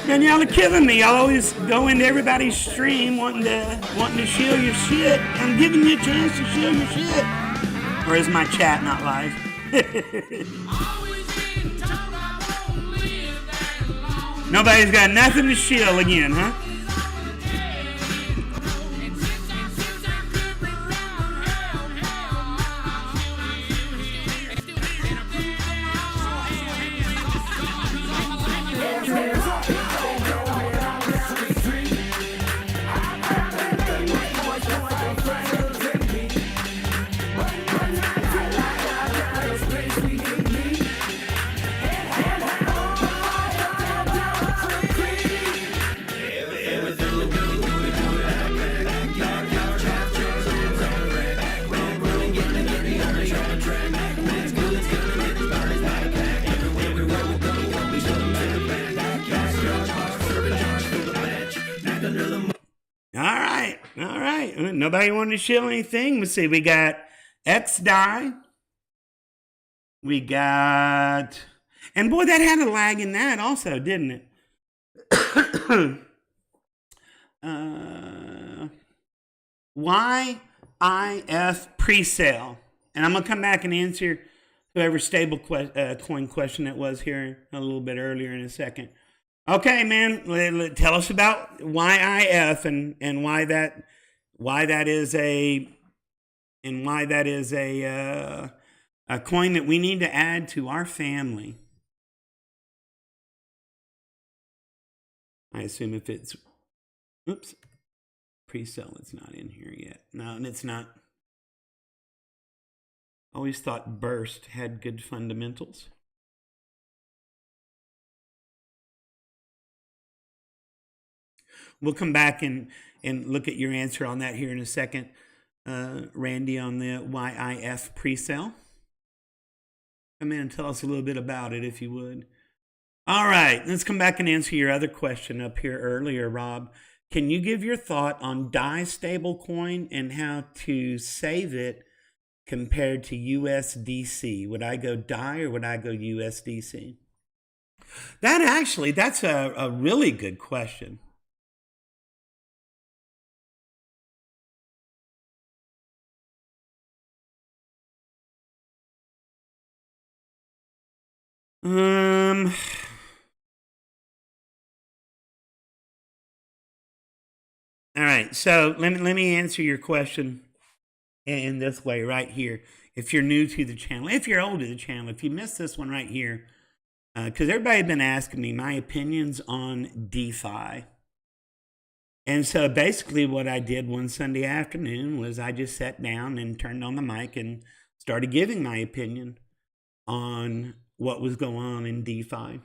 Man, y'all are killing me. Y'all always go into everybody's stream wanting to shill your shit. I'm giving you a chance to shill your shit. Or is my chat not live? Nobody's got nothing to shill again, huh? Nobody wanted to shill anything. Let's see. We got xDai. We got, and boy, that had a lag in that also, didn't it? YIF pre-sale. And I'm going to come back and answer whoever stable coin question it was here a little bit earlier in a second. Okay, man, tell us about YIF and why that is a coin that we need to add to our family. I assume if it's, oops, pre-sale, it's not in here yet. No, and it's not. Always thought Burst had good fundamentals. We'll come back and look at your answer on that here in a second, Randy, on the YIF pre-sale. Come in and tell us a little bit about it, if you would. All right, let's come back and answer your other question up here earlier, Rob. Can you give your thought on DAI stablecoin and how to save it compared to USDC? Would I go DAI or would I go USDC? That's a really good question. All right, so let me answer your question in this way right here. If you're new to the channel, if you're old to the channel, if you missed this one right here, because everybody had been asking me my opinions on DeFi. And so basically what I did one Sunday afternoon was I just sat down and turned on the mic and started giving my opinion on what was going on in DeFi.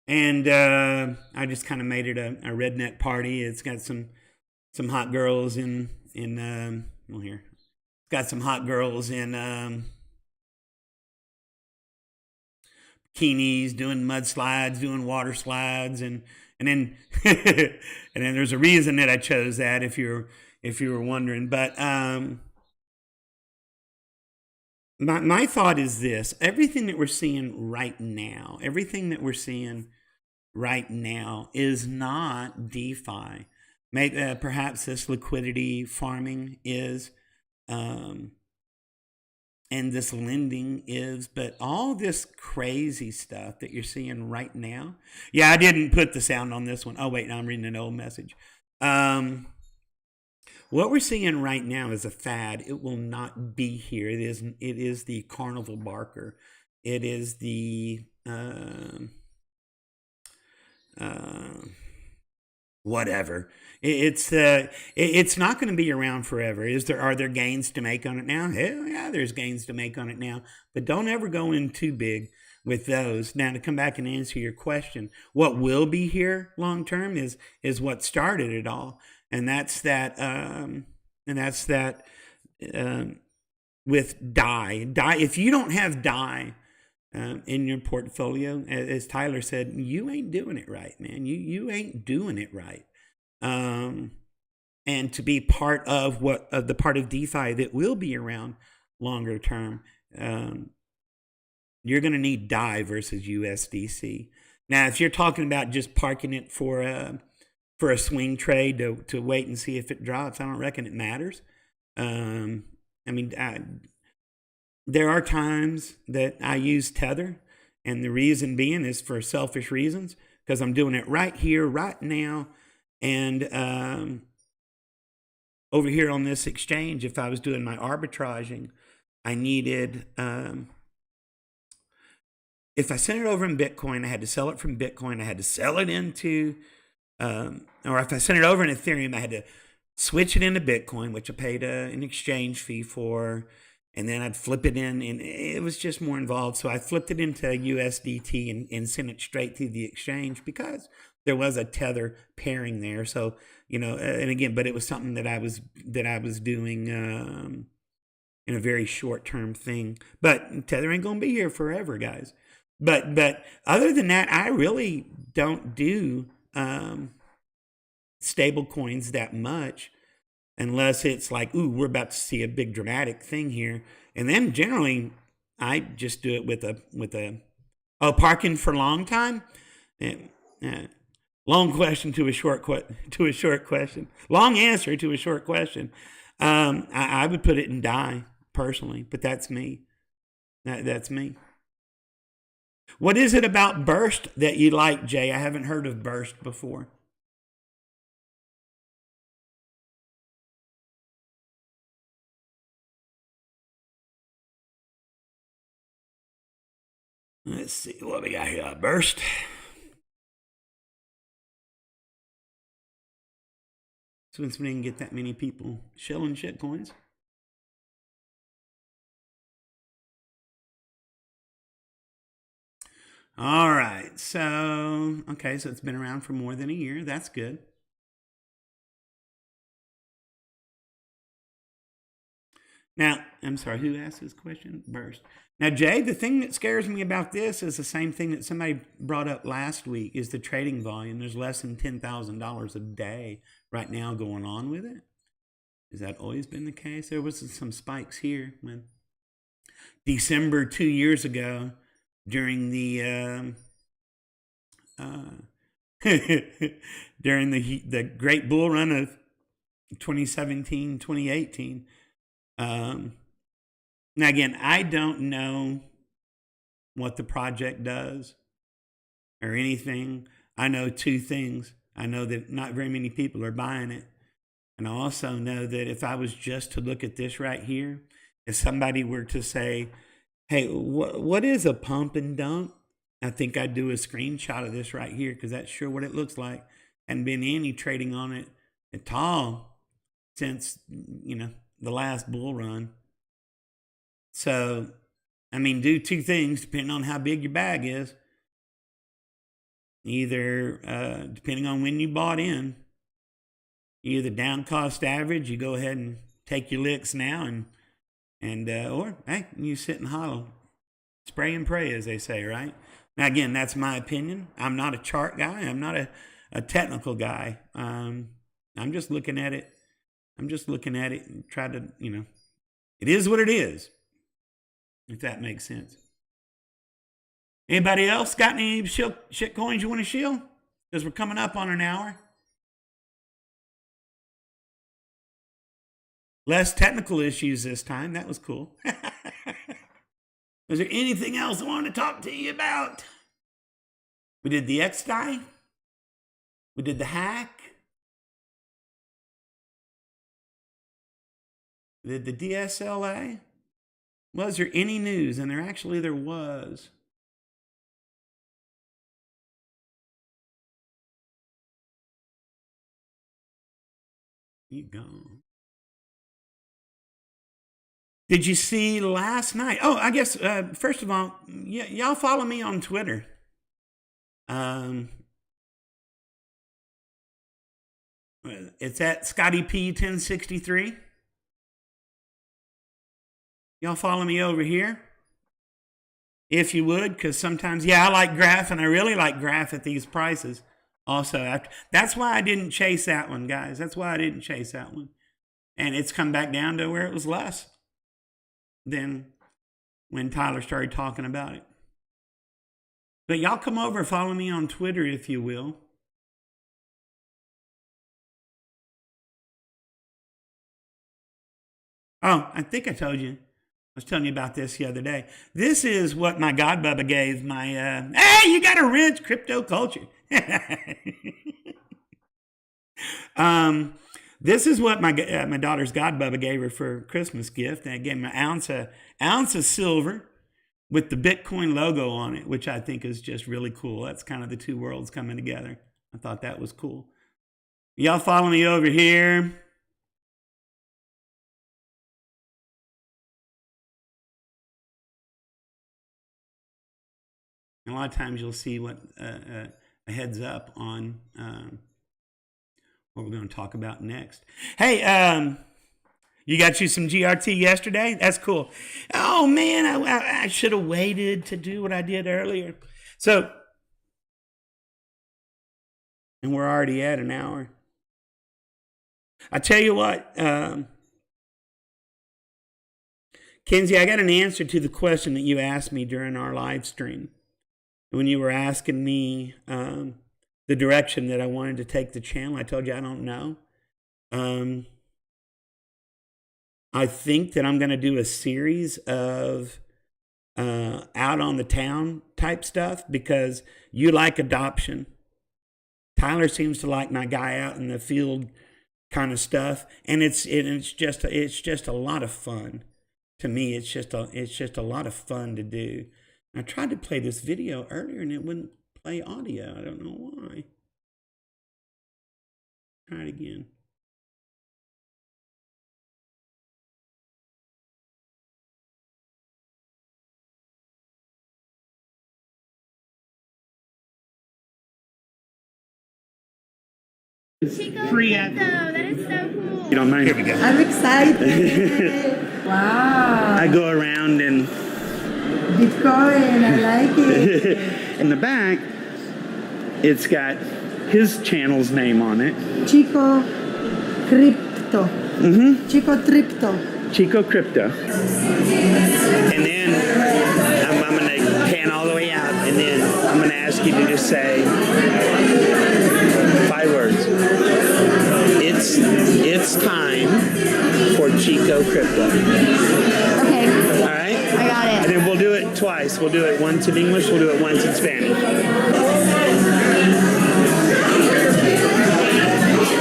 And I just kind of made it a redneck party. It's got some hot girls in well, here. It's got some hot girls in bikinis doing mud slides, doing water slides, and then and then there's a reason that I chose that if you were wondering. But my thought is this: everything that we're seeing right now is not DeFi. Perhaps this liquidity farming is, and this lending is, but all this crazy stuff that you're seeing right now. Yeah, I didn't put the sound on this one. Oh, wait, now I'm reading an old message. What we're seeing right now is a fad. It will not be here. It is the carnival barker. It is the whatever. It's not going to be around forever. Are there gains to make on it now? Hell yeah, there's gains to make on it now. But don't ever go in too big with those. Now, to come back and answer your question, what will be here long term is what started it all, and that's that with DAI. If you don't have DAI in your portfolio, as Tyler said, you ain't doing it right, man. You ain't doing it right. And to be part of the part of DeFi that will be around longer term, you're going to need DAI versus USDC. Now, if you're talking about just parking it for a swing trade to wait and see if it drops, I don't reckon it matters. There are times that I use Tether, and the reason being is for selfish reasons, because I'm doing it right here, right now. And over here on this exchange, if I was doing my arbitraging, I needed, if I sent it over in Bitcoin, I had to sell it from Bitcoin. I had to sell it into, or if I sent it over in Ethereum, I had to switch it into Bitcoin, which I paid an exchange fee for. And then I'd flip it in, and it was just more involved. So I flipped it into USDT and sent it straight through the exchange because there was a Tether pairing there. So, and again, but it was something that I was doing in a very short-term thing. But Tether ain't going to be here forever, guys. But other than that, I really don't do stable coins that much. unless it's like, ooh, we're about to see a big dramatic thing here. And then generally, I just do it with a parking for a long time. Long question to a short question. Long answer to a short question. I would put it in DAI personally, but that's me. That's me. What is it about Burst that you like, Jay? I haven't heard of Burst before. Let's see what we got here. Burst. Since we didn't get that many people shilling shitcoins. All right, so it's been around for more than a year. That's good. Now, I'm sorry, who asked this question? Burst. Now, Jay, the thing that scares me about this is the same thing that somebody brought up last week, is the trading volume. There's less than $10,000 a day right now going on with it. Has that always been the case? There was some spikes here when December 2 years ago, during the the great bull run of 2017, 2018. Now again, I don't know what the project does or anything. I know two things. I know that not very many people are buying it. And I also know that if I was just to look at this right here, if somebody were to say, hey, what is a pump and dump? I think I'd do a screenshot of this right here, because that's sure what it looks like. Hadn't been any trading on it at all since, the last bull run. So, I mean, do two things depending on how big your bag is. Either, depending on when you bought in, either down cost average, you go ahead and take your licks now, or hey, you sit and hollow, spray and pray, as they say, right? Now again, that's my opinion. I'm not a chart guy. I'm not a technical guy. I'm just looking at it. And try to, it is what it is, if that makes sense. Anybody else got any shit coins you want to shill? Because we're coming up on an hour. Less technical issues this time. That was cool. Was there anything else I wanted to talk to you about? We did the xDai. We did the hack. We did the DSLA. Was there any news? And there was. You go. Did you see last night? Oh, I guess, first of all, y'all follow me on Twitter. It's at Scotty P 1063. Y'all follow me over here, if you would, because sometimes, I like graph, and I really like graph at these prices. Also, that's why I didn't chase that one, guys. That's why I didn't chase that one. And it's come back down to where it was less than when Tyler started talking about it. But y'all come over and follow me on Twitter, if you will. Oh, I think I told you. I was telling you about this the other day. This is what my God Bubba gave my, hey, you got a rich crypto culture. This is what my daughter's God Bubba gave her for a Christmas gift. And I gave me an ounce of silver with the Bitcoin logo on it, which I think is just really cool. That's kind of the two worlds coming together. I thought that was cool. Y'all follow me over here. And a lot of times you'll see what a heads up on what we're going to talk about next. Hey, you got you some GRT yesterday? That's cool. Oh, man, I should have waited to do what I did earlier. So, and we're already at an hour. I tell you what, Kenzie, I got an answer to the question that you asked me during our live stream when you were asking me the direction that I wanted to take the channel. I told you I don't know. I think that I'm going to do a series of out on the town type stuff because you like adoption. Tyler seems to like my guy out in the field kind of stuff, and it's just a lot of fun. To me, it's just a lot of fun to do. I tried to play this video earlier and it wouldn't play audio. I don't know why. Try it again. Chico Free Crypto, that is so cool. You don't mind? Here we go. I'm excited. Wow. I go around and Bitcoin, I like it. in the back, it's got his channel's name on it. Chico Crypto. Chico Crypto. Chico Crypto. And then I'm going to pan all the way out, and then I'm going to ask you to just say 5 words. It's time for Chico Crypto. Okay, All right? I got And it. then we'll do it twice. We'll do it once in English, we'll do it once in Spanish.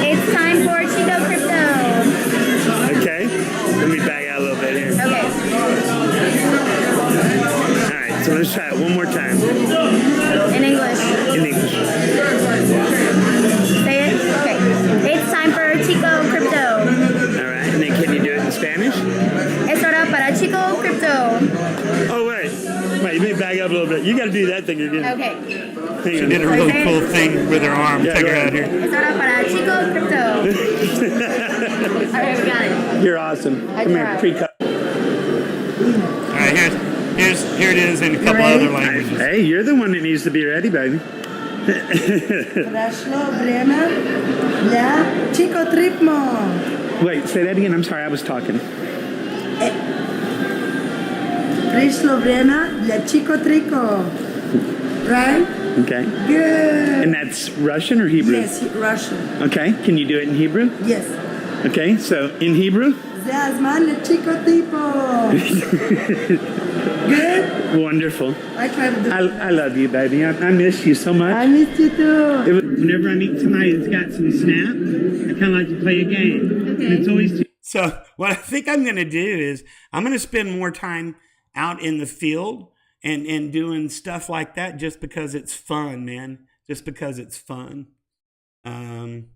It's time for Chico Crypto. Okay? Let me back out a little bit here. Okay. All right, so let's try it one more time In English. in English. Say it. Okay. It's time for Chico Crypto. All right, and then can you do it in Spanish? Es hora para Chico Crypto. Oh, wait, you may back up a little bit. You got to do that thing again. Okay. She did a really cool thing with her arm. Yeah, Take her out here. Es hora para Chico Crypto. Alright, we got it. You're awesome. Come here, tried. pre-cut. All right, here it is in a couple other languages. Hey, you're the one that needs to be ready, baby. Rashlo Brena. La Chico Tripmo. Wait, say that again. I'm sorry, I was talking. Rashlo Brena. La Chico Trico. Right? Okay. Good. And that's Russian or Hebrew? Yes, Russian. Okay, can you do it in Hebrew? Yes. Okay, so in Hebrew? זה הזמן לצ'יקו טיפו. Good? Wonderful. I try to do I love you, baby. I miss you so much. I miss you too. Whenever I meet somebody that's got some snap, I kind of like to play a game. And it's always so what I think I'm going to do is I'm going to spend more time out in the field and doing stuff like that just because it's fun, man. Just because it's fun. And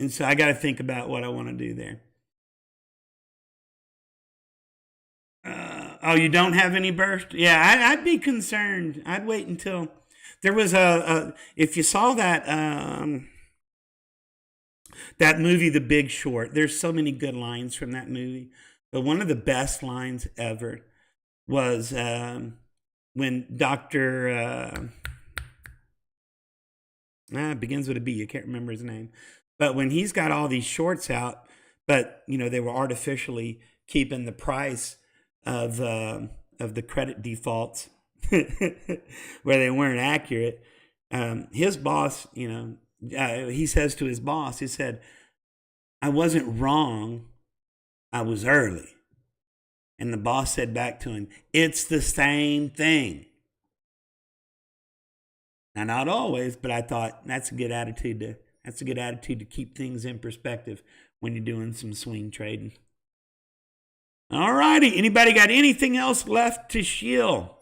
so I got to think about what I want to do there. Oh, you don't have any burst? Yeah, I'd be concerned. I'd wait until there was if you saw that that movie, The Big Short. There's so many good lines from that movie, but one of the best lines ever was when Dr. It begins with a B. I can't remember his name, but when he's got all these shorts out, but they were artificially keeping the price of the credit defaults where they weren't accurate. His boss, he says to his boss, he said, "I wasn't wrong, I was early." And the boss said back to him, "It's the same thing." Now, not always, but I thought that's a good attitude to keep things in perspective when you're doing some swing trading. All righty. Anybody got anything else left to shill?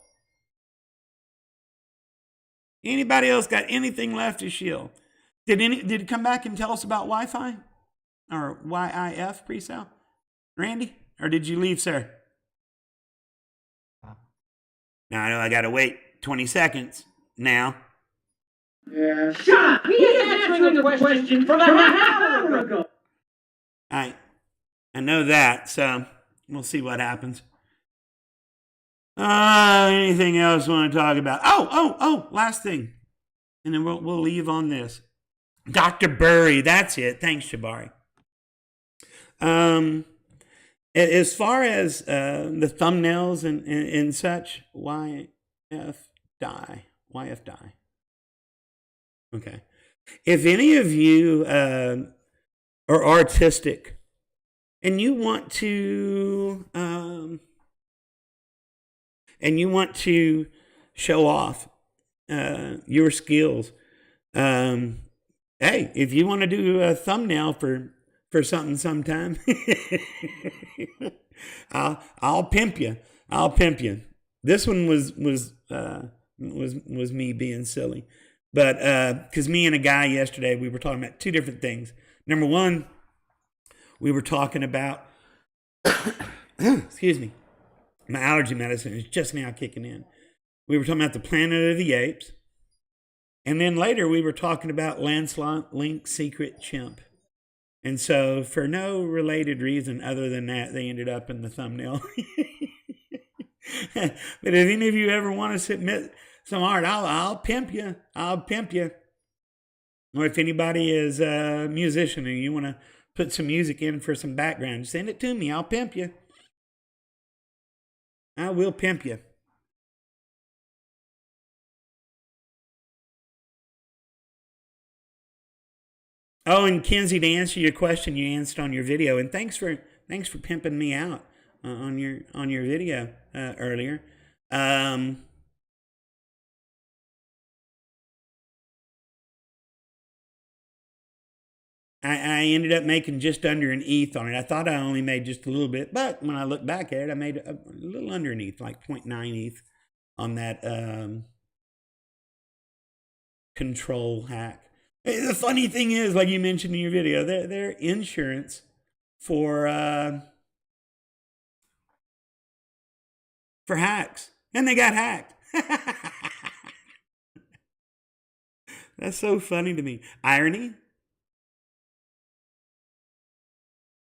Anybody else got anything left to shill? Did it come back and tell us about Wi-Fi or YIF pre-sale? Randy? Or did you leave, sir? Now I know I got to wait 20 seconds now. Shut up! He is answering the question from a half hour ago. All right. I know that, so we'll see what happens. Anything else you want to talk about? Oh, last thing. And then we'll leave on this. Dr. Burry, that's it. Thanks, Jabari. As far as the thumbnails and such, YF die. Okay. If any of you are artistic and you want to show off your skills, hey, if you want to do a thumbnail for something sometime, I'll pimp you. This one was me being silly, but because me and a guy yesterday, we were talking about two different things. Number one, we were talking about excuse me, my allergy medicine is just now kicking in. We were talking about the Planet of the Apes, and then later we were talking about Lancelot Link's secret chimp. And so, for no related reason other than that, they ended up in the thumbnail. But if any of you ever want to submit some art, I'll pimp you. Or if anybody is a musician and you want to put some music in for some background, send it to me. I'll pimp you. I will pimp you. Oh, and Kenzie, to answer your question, you answered on your video, and thanks for pimping me out on your video earlier. I ended up making just under an ETH on it. I thought I only made just a little bit, but when I look back at it, I made a little under an ETH, like 0.9 ETH on that control hack. The funny thing is, like you mentioned in your video, their insurance for hacks, and they got hacked. That's so funny to me. Irony.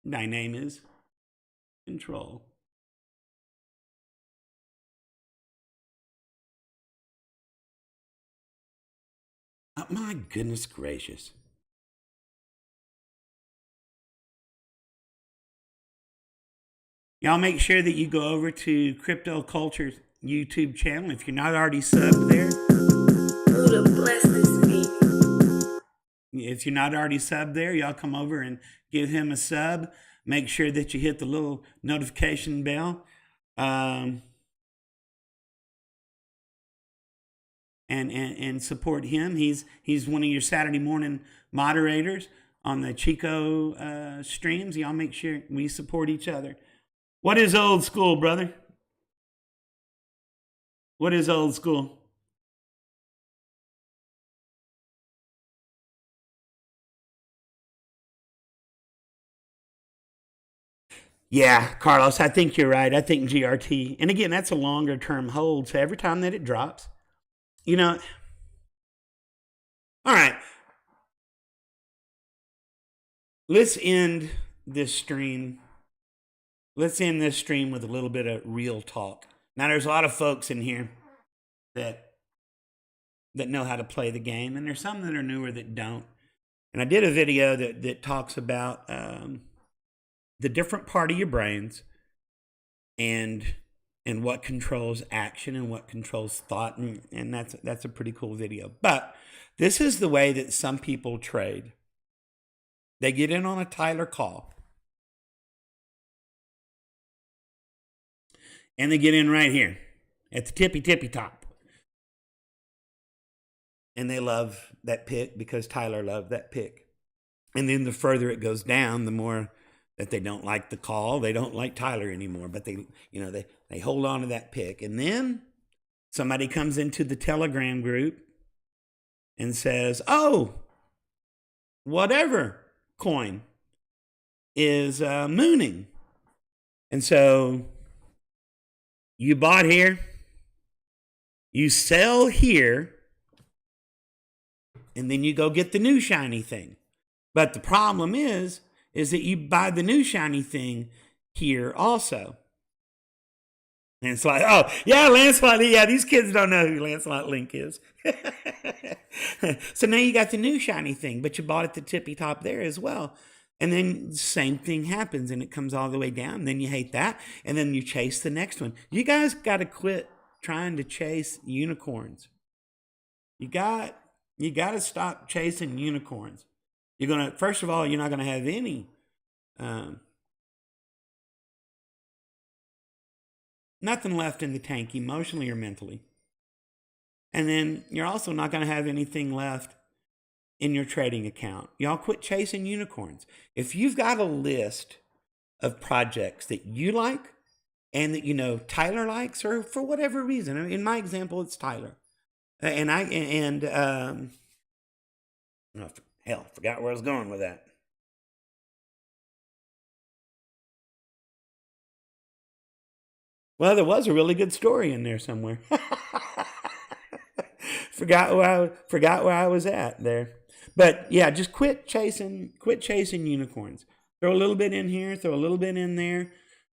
My name is Control. Oh, my goodness gracious. Y'all make sure that you go over to Crypto Culture's YouTube channel if you're not already subbed there. Buddha bless this week. If you're not already subbed there, y'all come over and give him a sub. Make sure that you hit the little notification bell. And support him. He's one of your Saturday morning moderators on the Chico streams. Y'all make sure we support each other. What is old school, brother? What is old school? Yeah, Carlos, I think you're right. I think GRT, and again, that's a longer term hold. So every time that it drops, you know, all right. Let's end this stream. Let's end this stream with a little bit of real talk. Now, there's a lot of folks in here that know how to play the game, and there's some that are newer that don't. And I did a video that talks about the different part of your brains and what controls action and what controls thought, and that's a pretty cool video. But this is the way that some people trade. They get in on a Tyler call, and they get in right here at the tippy top, and they love that pick because Tyler loved that pick. And then the further it goes down, the more that they don't like the call, they don't like Tyler anymore, but they hold on to that pick. And then somebody comes into the Telegram group and says, oh, whatever coin is mooning. And so you bought here, you sell here, and then you go get the new shiny thing. But the problem is that you buy the new shiny thing here also. And it's like, oh, yeah, Lancelot, yeah, these kids don't know who Lancelot Link is. So now you got the new shiny thing, but you bought at the tippy top there as well. And then same thing happens and it comes all the way down. Then you hate that. And then you chase the next one. You guys got to quit trying to chase unicorns. You got to stop chasing unicorns. First of all, you're not going to have any nothing left in the tank emotionally or mentally. And then you're also not going to have anything left in your trading account. Y'all quit chasing unicorns. If you've got a list of projects that you like and that you know Tyler likes, or for whatever reason, in my example, it's Tyler. Forgot where I was going with that. Well, there was a really good story in there somewhere. Forgot where I was at there. But yeah, just quit chasing unicorns. Throw a little bit in here, throw a little bit in there,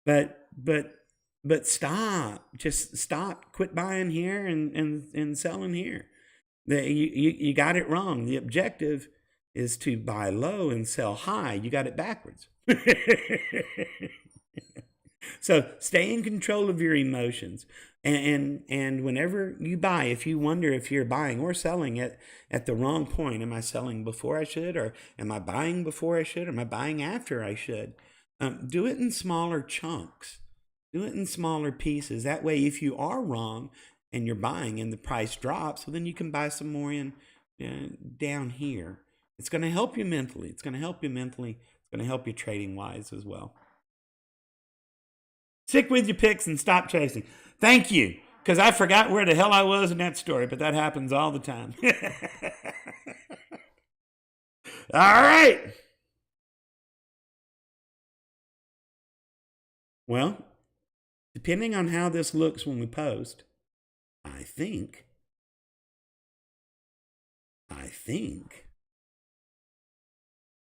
but stop. Just stop. Quit buying here and selling here. You got it wrong. The objective is to buy low and sell high. You got it backwards. So stay in control of your emotions. And whenever you buy, if you wonder if you're buying or selling at the wrong point, am I selling before I should, or am I buying before I should, or am I buying after I should? Do it in smaller chunks. Do it in smaller pieces. That way, if you are wrong and you're buying and the price drops, well, then you can buy some more down here. It's going to help you mentally. It's going to help you trading wise as well. Stick with your picks and stop chasing. Thank you, because I forgot where the hell I was in that story, but that happens all the time. All right. Well, depending on how this looks when we post, I think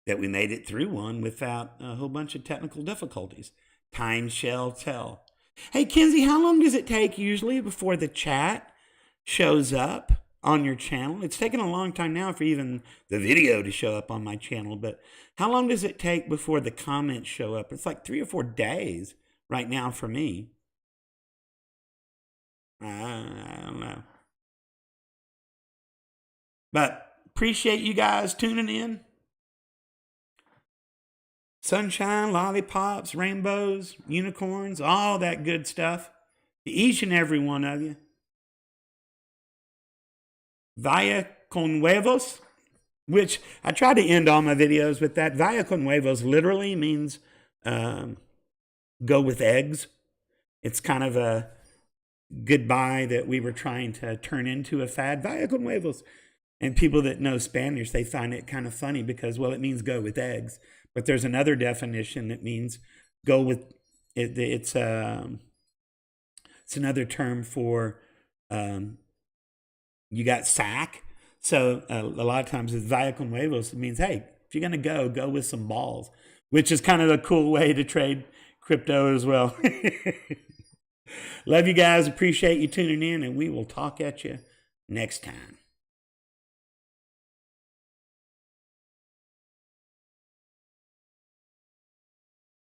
that we made it through one without a whole bunch of technical difficulties. Time shall tell. Hey, Kenzie, how long does it take usually before the chat shows up on your channel? It's taken a long time now for even the video to show up on my channel, but how long does it take before the comments show up? It's like 3 or 4 days right now for me. I don't know. But appreciate you guys tuning in. Sunshine, lollipops, rainbows, unicorns, all that good stuff. To each and every one of you. Vaya con huevos, which I try to end all my videos with that. Vaya con huevos literally means go with eggs. It's kind of a goodbye that we were trying to turn into a fad. Vaya con huevos. And people that know Spanish, they find it kind of funny because, well, it means go with eggs. But there's another definition that means go with it. It's another term for you got sack. So a lot of times it's vaya con huevos. It means, hey, if you're going to go with some balls, which is kind of a cool way to trade crypto as well. Love you guys. Appreciate you tuning in, and we will talk at you next time.